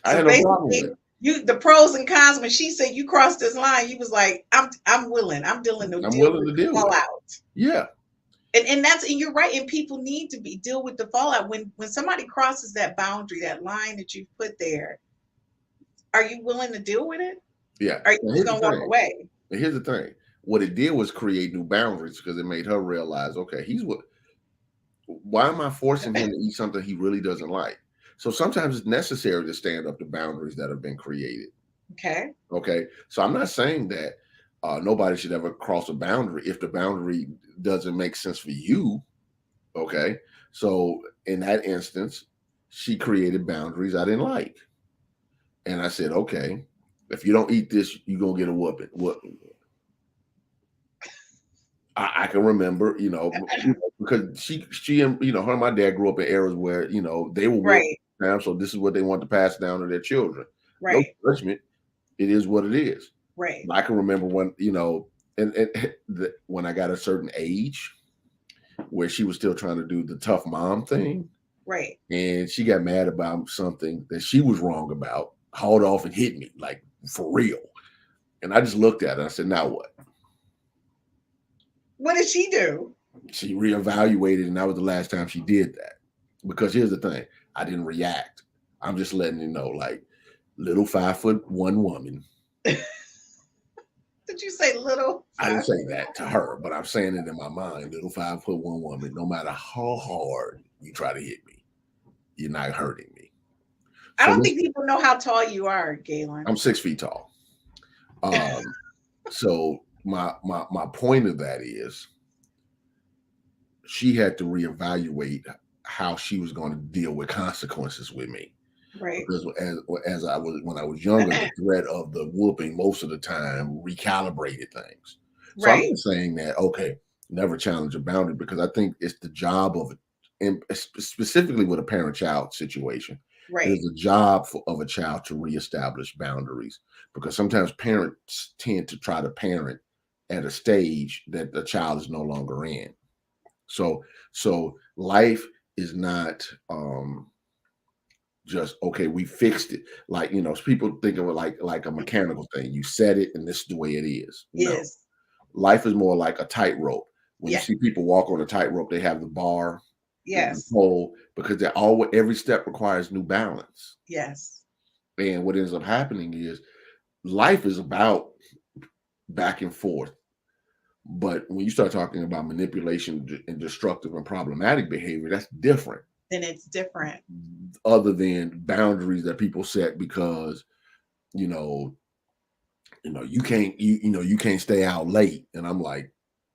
[SPEAKER 1] I had no problem with it.
[SPEAKER 2] The pros and cons, when she said you crossed this line, you was like, I'm willing. I'm willing to deal with the fallout.
[SPEAKER 1] Yeah.
[SPEAKER 2] And you're right. And people need to deal with the fallout. When somebody crosses that boundary, that line that you put there, are you willing to deal with it?
[SPEAKER 1] Yeah.
[SPEAKER 2] Are you just gonna walk away?
[SPEAKER 1] And here's the thing. What it did was create new boundaries, because it made her realize, okay, why am I forcing him to eat something he really doesn't like? So sometimes it's necessary to stand up to boundaries that have been created. Okay. So I'm not saying that nobody should ever cross a boundary if the boundary doesn't make sense for you. Okay. So in that instance, she created boundaries I didn't like. And I said, okay, if you don't eat this, you're going to get a whooping. I can remember, because she and, her and my dad grew up in eras where, they were
[SPEAKER 2] right.
[SPEAKER 1] So this is what they want to pass down to their children.
[SPEAKER 2] Right.
[SPEAKER 1] No judgment. It is what it is.
[SPEAKER 2] Right.
[SPEAKER 1] I can remember when, when I got a certain age, where she was still trying to do the tough mom thing.
[SPEAKER 2] Right.
[SPEAKER 1] And she got mad about something that she was wrong about, hauled off and hit me, like for real. And I just looked at her. I said, now what?
[SPEAKER 2] What did she do?
[SPEAKER 1] She reevaluated, and that was the last time she did that. Because here's the thing, I didn't react. I'm just letting you know, like, little 5'1" woman.
[SPEAKER 2] Did you say little?
[SPEAKER 1] I didn't say that to her, but I'm saying it in my mind. Little 5'1" woman, no matter how hard you try to hit me, you're not hurting me.
[SPEAKER 2] I don't think people know how tall you are, Gaylon.
[SPEAKER 1] I'm 6 feet tall. So my point of that is she had to reevaluate how she was going to deal with consequences with me.
[SPEAKER 2] Right.
[SPEAKER 1] Because as I was when I was younger, the threat of the whooping most of the time recalibrated things. So I'm not saying that, okay, never challenge a boundary, because I think it's the job of, and specifically with a parent-child situation, it is the job of a child to reestablish boundaries, because sometimes parents tend to try to parent at a stage that the child is no longer in. So life is not just, okay, we fixed it. Like, people think of it like a mechanical thing. You set it and this is the way it is.
[SPEAKER 2] Yes.
[SPEAKER 1] Life is more like a tightrope. When
[SPEAKER 2] Yeah.
[SPEAKER 1] you see people walk on a tightrope, they have the bar,
[SPEAKER 2] Yes.
[SPEAKER 1] the pole, because they're always, every step requires new balance.
[SPEAKER 2] Yes.
[SPEAKER 1] And what ends up happening is life is about back and forth. But when you start talking about manipulation and destructive and problematic behavior, that's different.
[SPEAKER 2] Then it's different.
[SPEAKER 1] Other than boundaries that people set because, you can't stay out late. And I'm like,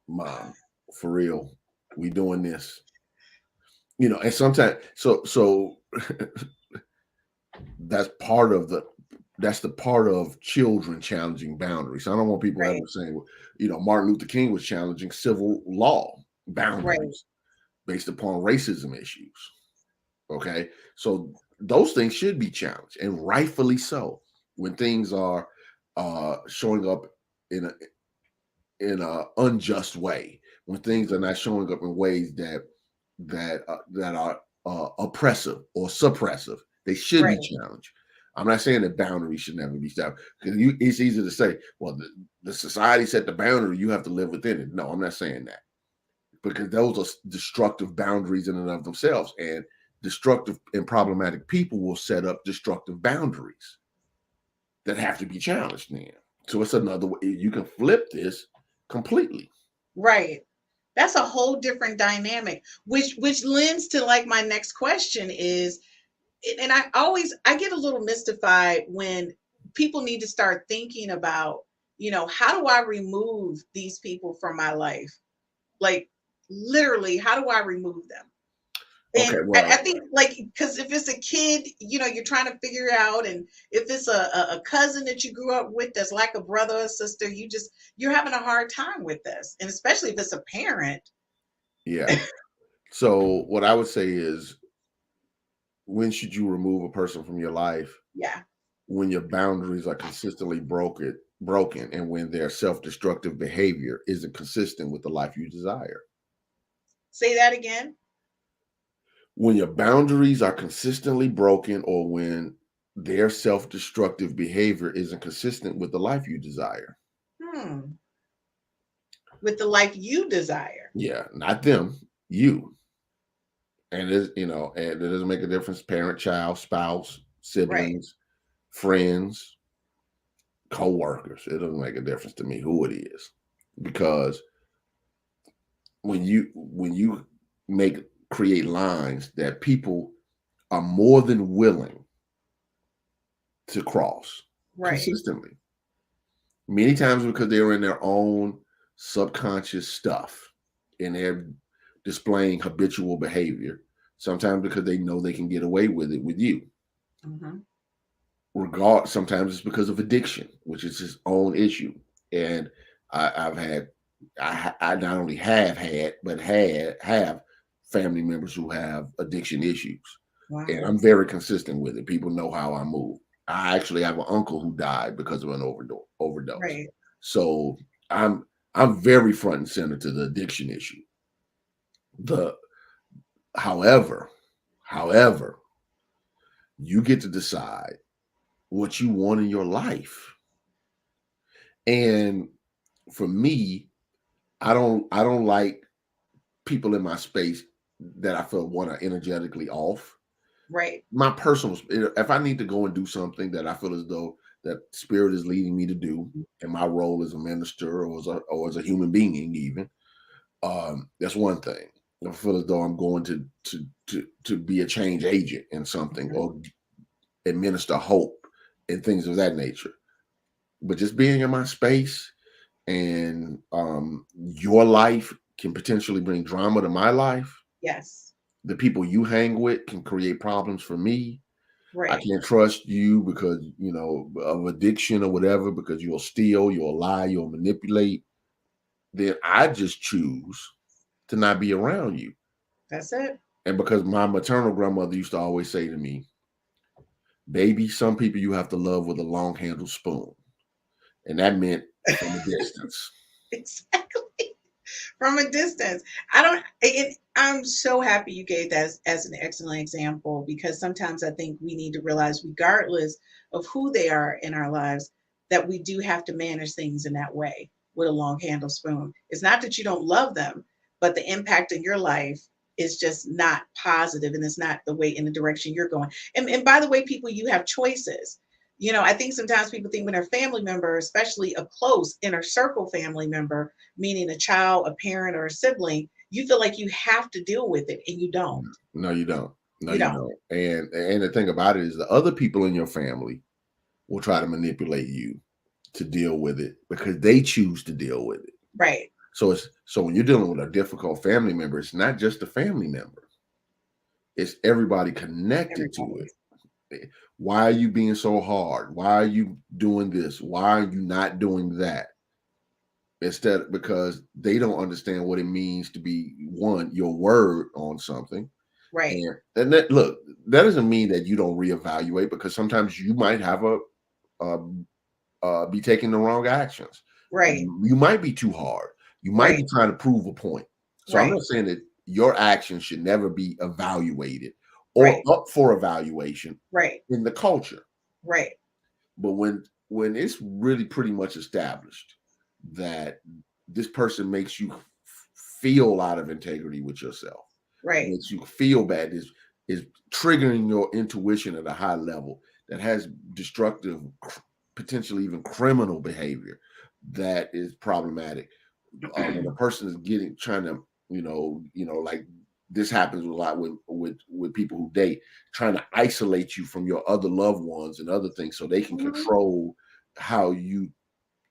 [SPEAKER 1] Mom, for real, we doing this. And sometimes so that's the part of children challenging boundaries. I don't want people ever saying, Martin Luther King was challenging civil law boundaries based upon racism issues. Okay, so those things should be challenged, and rightfully so. When things are showing up in a unjust way, when things are not showing up in ways that are oppressive or suppressive, they should be challenged. I'm not saying that boundaries should never be established, because it's easy to say, well, the society set the boundary, you have to live within it. No, I'm not saying that, because those are destructive boundaries in and of themselves, and destructive and problematic people will set up destructive boundaries that have to be challenged then. So it's another way you can flip this completely.
[SPEAKER 2] Right. That's a whole different dynamic, which lends to like my next question is, and I get a little mystified when people need to start thinking about, how do I remove these people from my life? Like literally, how do I remove them? And
[SPEAKER 1] Okay, well,
[SPEAKER 2] I think because if it's a kid, you're trying to figure it out. And if it's a cousin that you grew up with that's like a brother or sister, you're having a hard time with this. And especially if it's a parent.
[SPEAKER 1] Yeah. So what I would say is, when should you remove a person from your life?
[SPEAKER 2] Yeah.
[SPEAKER 1] When your boundaries are consistently broken, and when their self-destructive behavior isn't consistent with the life you desire.
[SPEAKER 2] Say that again.
[SPEAKER 1] When your boundaries are consistently broken, or when their self-destructive behavior isn't consistent with the life you desire.
[SPEAKER 2] With the life you desire.
[SPEAKER 1] Yeah, not them, you. And and it doesn't make a difference, parent, child, spouse, siblings, friends, co-workers. It doesn't make a difference to me who it is. Because when you create lines that people are more than willing to cross consistently, many times because they're in their own subconscious stuff and they're displaying habitual behavior, sometimes because they know they can get away with it with you. Sometimes it's because of addiction, which is his own issue. And I not only have had, but have family members who have addiction issues. Wow. And I'm very consistent with it. People know how I move. I actually have an uncle who died because of an overdose.
[SPEAKER 2] Right.
[SPEAKER 1] So I'm very front and center to the addiction issue. The however, you get to decide what you want in your life. And for me, I don't like people in my space that I feel want to energetically off.
[SPEAKER 2] Right.
[SPEAKER 1] My personal, if I need to go and do something that I feel as though that spirit is leading me to do, and my role as a minister or as a human being, even, that's one thing. I feel as though I'm going to be a change agent in something or administer hope and things of that nature. But just being in my space and your life can potentially bring drama to my life.
[SPEAKER 2] Yes.
[SPEAKER 1] The people you hang with can create problems for me.
[SPEAKER 2] Right.
[SPEAKER 1] I can't trust you because, of addiction or whatever, because you'll steal, you'll lie, you'll manipulate. Then I just choose to not be around you.
[SPEAKER 2] That's it.
[SPEAKER 1] And because my maternal grandmother used to always say to me, baby, some people you have to love with a long handled spoon. And that meant from a distance.
[SPEAKER 2] Exactly. From a distance. I'm so happy you gave that as an excellent example, because sometimes I think we need to realize, regardless of who they are in our lives, that we do have to manage things in that way with a long handled spoon. It's not that you don't love them, but the impact in your life is just not positive, and it's not the way in the direction you're going. And by the way, people, you have choices. I think sometimes people think when a family member, especially a close inner circle family member, meaning a child, a parent, or a sibling, you feel like you have to deal with it, and you don't.
[SPEAKER 1] No, you don't. No,
[SPEAKER 2] You
[SPEAKER 1] you
[SPEAKER 2] don't.
[SPEAKER 1] don't. And the thing about it is the other people in your family will try to manipulate you to deal with it because they choose to deal with it.
[SPEAKER 2] Right.
[SPEAKER 1] So when you're dealing with a difficult family member, it's not just the family member. It's everybody connected to it. Why are you being so hard? Why are you doing this? Why are you not doing that? Because they don't understand what it means to be your word on something.
[SPEAKER 2] Right.
[SPEAKER 1] And that doesn't mean that you don't reevaluate, because sometimes you might have be taking the wrong actions.
[SPEAKER 2] Right.
[SPEAKER 1] You might be too hard. You might be trying to prove a point. So I'm not saying that your actions should never be evaluated or up for evaluation in the culture.
[SPEAKER 2] Right.
[SPEAKER 1] But when it's really pretty much established that this person makes you feel out of integrity with yourself, makes you feel bad, is triggering your intuition at a high level, that has destructive, potentially even criminal behavior, that is problematic. When a person is trying to, like this happens a lot with people who date, trying to isolate you from your other loved ones and other things so they can control how you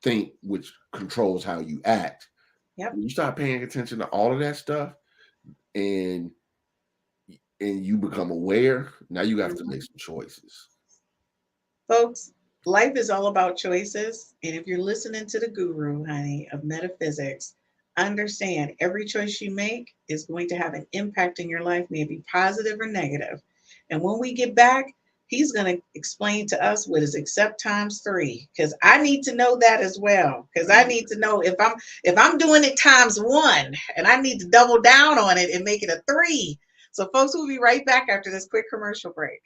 [SPEAKER 1] think, which controls how you act.
[SPEAKER 2] Yep.
[SPEAKER 1] When you start paying attention to all of that stuff and you become aware, now you have to make some choices.
[SPEAKER 2] Folks, life is all about choices. And if you're listening to the guru, honey, of metaphysics, understand every choice you make is going to have an impact in your life, may it be positive or negative. And when we get back, he's going to explain to us what is accept ×3, because I need to know that as well. Because I need to know if I'm doing it ×1, and I need to double down on it and make it a 3. So folks, we'll be right back after this quick commercial break.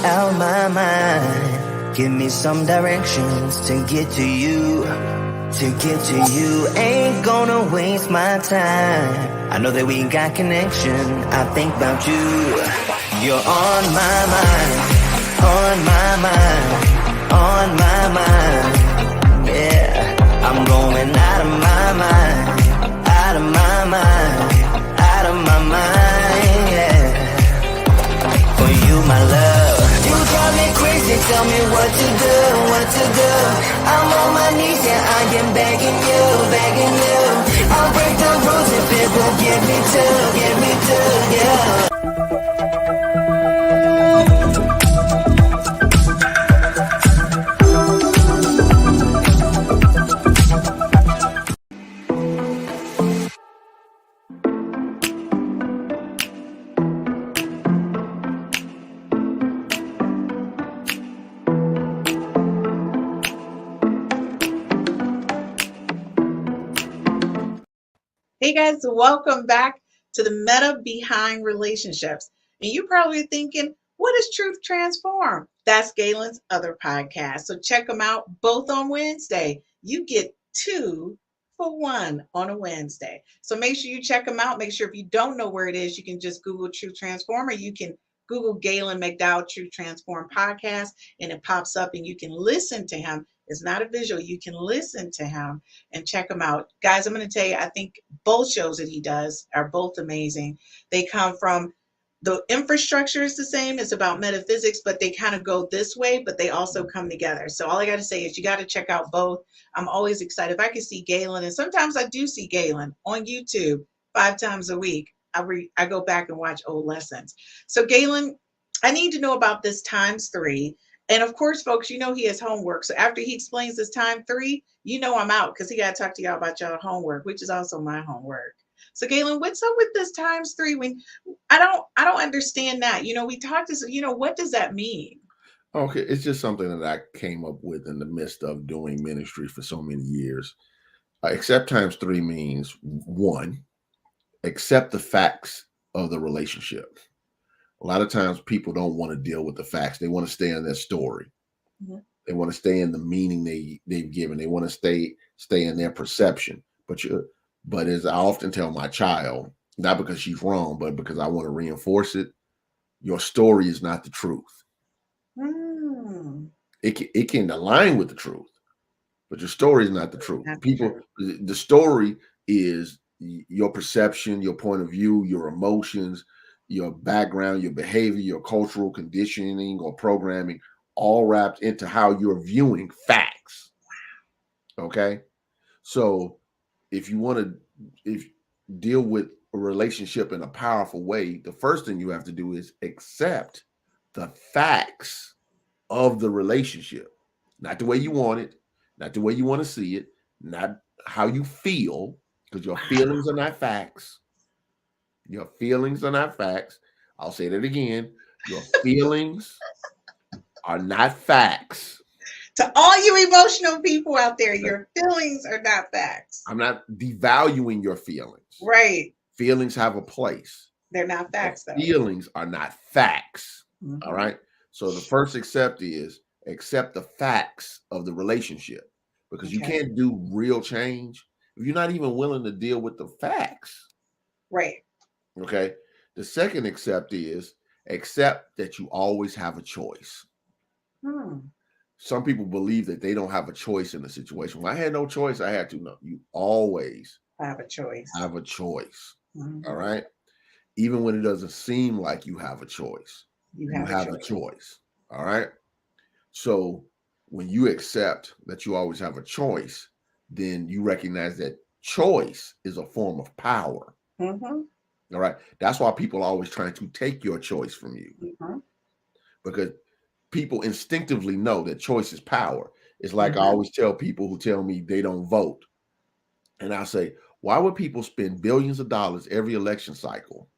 [SPEAKER 5] Out my mind, give me some directions to get to you. Ain't gonna waste my time. I know that we got connection. I think about you. You're on my mind, on my mind, on my mind. Yeah, I'm going out of my mind, out of my mind, out of my mind. Yeah, for you, my love. You drive me crazy, tell me what to do. I'm on my knees, yeah, I am begging you. I'll break the rules if it will get me to, yeah.
[SPEAKER 2] Hey guys, welcome back to the meta behind relationships. And you're probably thinking, what is Truth Transform? That's Galen's other podcast. So check them out both on Wednesday. You get 2 for 1 on a Wednesday. So make sure you check them out. Make sure if you don't know where it is, you can just Google Truth Transform, or you can Google Gaylon McDowell Truth Transform podcast, and it pops up and you can listen to him. It's not a visual. You can listen to him and check him out. Guys, I'm going to tell you, I think both shows that he does are both amazing. They come from, the infrastructure is the same. It's about metaphysics, but they kind of go this way, but they also come together. So all I got to say is you got to check out both. I'm always excited. If I can see Gaylon, and sometimes I do see Gaylon on YouTube 5 times a week. I go back and watch old lessons. So Gaylon, I need to know about this ×3. And of course, folks, you know he has homework. So after he explains this ×3, you know I'm out because he got to talk to y'all about y'all homework, which is also my homework. So Gaylon, what's up with this ×3? When I don't understand that. You know, we talked to, what does that mean?
[SPEAKER 1] Okay, it's just something that I came up with in the midst of doing ministry for so many years. Accept ×3 means 1, accept the facts of the relationship. A lot of times people don't want to deal with the facts. They want to stay in their story. Mm-hmm. They want to stay in the meaning they've given. They want to stay in their perception. But as I often tell my child, not because she's wrong, but because I want to reinforce it, your story is not the truth. Mm. It can align with the truth, but your story is not the truth. The story is your perception, your point of view, your emotions, your background, your behavior, your cultural conditioning or programming, all wrapped into how you're viewing facts. Okay. So if you want to deal with a relationship in a powerful way, the first thing you have to do is accept the facts of the relationship, not the way you want it, not the way you want to see it, not how you feel, because your feelings are not facts. Your feelings are not facts. I'll say that again. Your feelings are not facts.
[SPEAKER 2] To all you emotional people out there, your feelings are not facts.
[SPEAKER 1] I'm not devaluing your feelings.
[SPEAKER 2] Right.
[SPEAKER 1] Feelings have a place.
[SPEAKER 2] They're not facts, though.
[SPEAKER 1] Feelings are not facts. Mm-hmm. All right. So the first accept the facts of the relationship, because you can't do real change if you're not even willing to deal with the facts.
[SPEAKER 2] Right.
[SPEAKER 1] Okay. The second accept that you always have a choice. Some people believe that they don't have a choice in the situation. When I had no choice, I had to. No, you always
[SPEAKER 2] have a choice.
[SPEAKER 1] Have a choice. All right. Even when it doesn't seem like you have a choice, you have a choice. All right. So when you accept that you always have a choice, then you recognize that choice is a form of power. Mm-hmm. All right. That's why people are always trying to take your choice from you. Mm-hmm. Because people instinctively know that choice is power. It's like I always tell people who tell me they don't vote. And I say, why would people spend billions of dollars every election cycle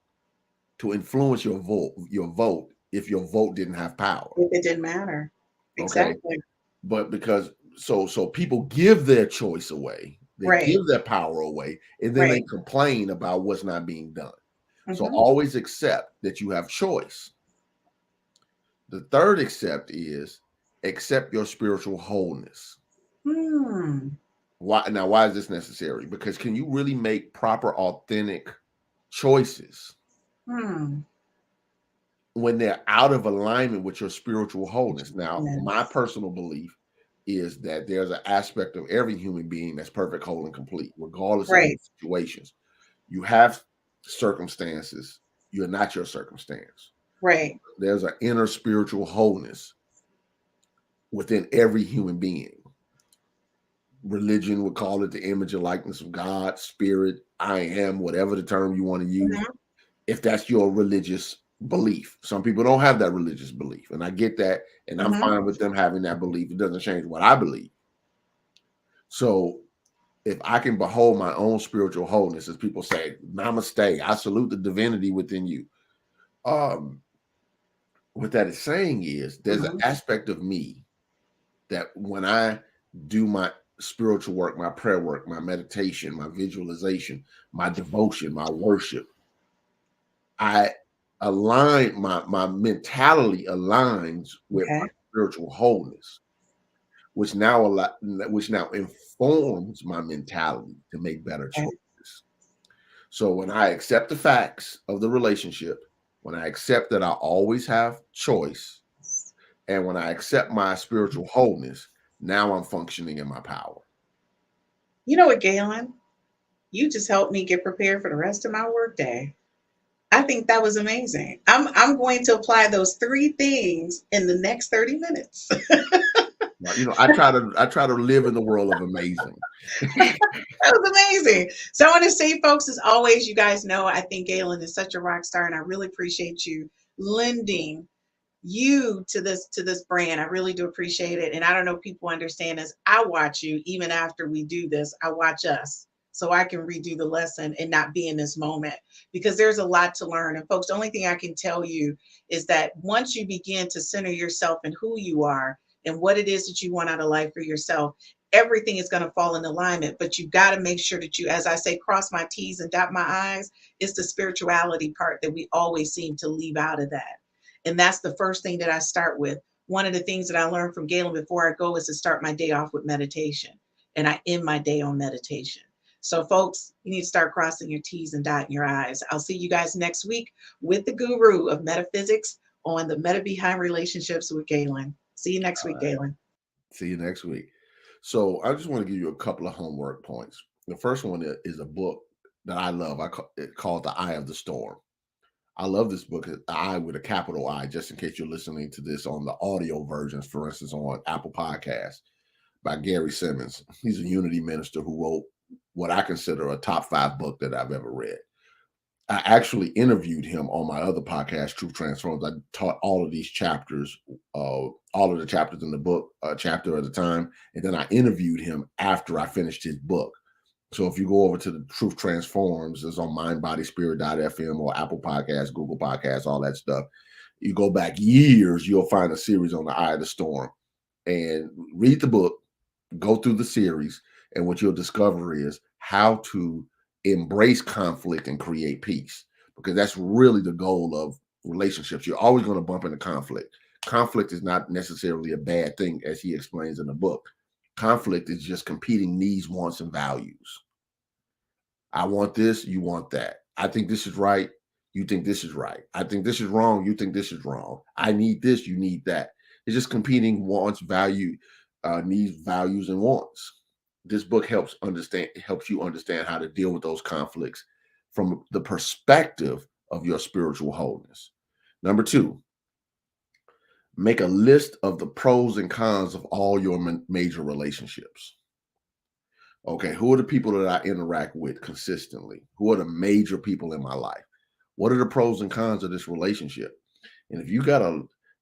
[SPEAKER 1] to influence your vote if your vote didn't have power?
[SPEAKER 2] If it didn't matter. Exactly.
[SPEAKER 1] Okay? But because so people give their choice away. They give their power away, and then they complain about what's not being done. Mm-hmm. So always accept that you have choice. The third accept your spiritual wholeness. Why is this necessary? Because can you really make proper, authentic choices when they're out of alignment with your spiritual wholeness? Now, my personal belief is that there's an aspect of every human being that's perfect, whole, and complete, regardless of the situations. You have circumstances. You're not your circumstance.
[SPEAKER 2] Right.
[SPEAKER 1] There's an inner spiritual wholeness within every human being. Religion would call it the image and likeness of God, spirit, I am, whatever the term you want to use, if that's your religious belief. Some people don't have that religious belief, and I get that, and I'm fine with them having that belief. It doesn't change what I believe. So if I can behold my own spiritual wholeness, as people say, namaste, I salute the divinity within you. What that is saying is there's an aspect of me that when I do spiritual work, my prayer work, my meditation, my visualization, my devotion, my worship, I align my mentality aligns with my
[SPEAKER 2] Okay.
[SPEAKER 1] spiritual wholeness, which now informs my mentality to make better
[SPEAKER 2] Okay.
[SPEAKER 1] choices. So when I accept the facts of the relationship, when I accept that I always have choice, and when I accept my spiritual wholeness, now I'm functioning in my power.
[SPEAKER 2] You know what, Galen? You just helped me get prepared for the rest of my workday. I think that was amazing. I'm going to apply those three things in the next 30 minutes.
[SPEAKER 1] Now, I try to live in the world of amazing.
[SPEAKER 2] That was amazing. So I want to say, folks, as always, you guys know I think Galen is such a rock star, and I really appreciate you lending you to this brand. I really do appreciate it. And I don't know if people understand this. I watch you even after we do this. I watch us so I can redo the lesson and not be in this moment, because there's a lot to learn. And folks, the only thing I can tell you is that once you begin to center yourself and who you are and what it is that you want out of life for yourself, everything is going to fall in alignment. But you've got to make sure that you, as I say, cross my T's and dot my I's. It's the spirituality part that we always seem to leave out of that. And that's the first thing that I start with. One of the things that I learned from Galen before I go is to start my day off with meditation. And I end my day on meditation. So, folks, you need to start crossing your T's and dotting your I's. I'll see you guys next week with the guru of metaphysics on the Meta Behind Relationships with Galen. See you next week, Galen.
[SPEAKER 1] See you next week. So I just want to give you a couple of homework points. The first one is a book that I love. It's called The Eye of the Storm. I love this book, I with a capital I, just in case you're listening to this on the audio versions, for instance, on Apple Podcasts, by Gary Simmons. He's a Unity minister who wrote what I consider a top 5 book that I've ever read. I actually interviewed him on my other podcast, Truth Transforms. I taught all of these chapters, all of the chapters in the book, a chapter at a time. And then I interviewed him after I finished his book. So if you go over to the Truth Transforms, it's on mindbodyspirit.fm or Apple Podcasts, Google Podcasts, all that stuff. You go back years, you'll find a series on the Eye of the Storm. And read the book, go through the series, and what you'll discover is how to embrace conflict and create peace, because that's really the goal of relationships. You're always going to bump into conflict. Conflict is not necessarily a bad thing, as he explains in the book. Conflict is just competing needs, wants, and values. I want this, you want that. I think this is right, you think this is right. I think this is wrong, you think this is wrong. I need this, you need that. It's just competing wants, needs, values, and wants. This book helps you understand how to deal with those conflicts from the perspective of your spiritual wholeness. Number 2, make a list of the pros and cons of all your major relationships. Okay, who are the people that I interact with consistently? Who are the major people in my life? What are the pros and cons of this relationship? And if you got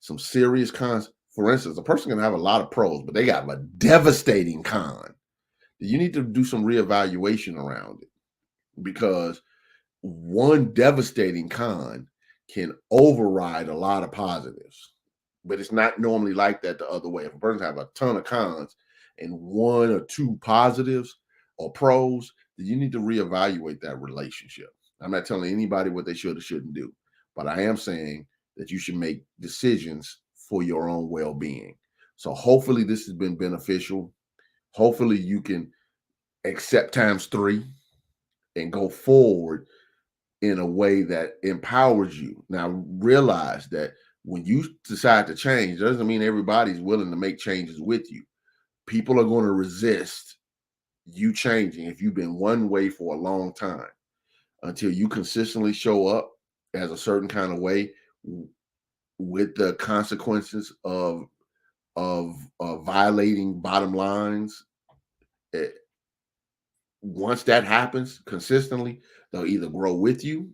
[SPEAKER 1] some serious cons, for instance, a person can have a lot of pros, but they got a devastating con, you need to do some reevaluation around it, because one devastating con can override a lot of positives. But it's not normally like that the other way. If a person has a ton of cons and 1 or 2 positives or pros, then you need to reevaluate that relationship. I'm not telling anybody what they should or shouldn't do, but I am saying that you should make decisions for your own well-being. So hopefully this has been beneficial. Hopefully you can accept ×3 and go forward in a way that empowers you. Now realize that when you decide to change, it doesn't mean everybody's willing to make changes with you. People are going to resist you changing if you've been one way for a long time, until you consistently show up as a certain kind of way with the consequences of violating bottom lines. Once that happens consistently, they'll either grow with you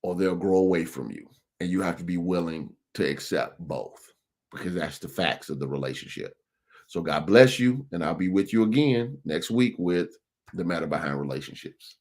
[SPEAKER 1] or they'll grow away from you. And you have to be willing to accept both, because that's the facts of the relationship. So God bless you, and I'll be with you again next week with the Matter Behind Relationships.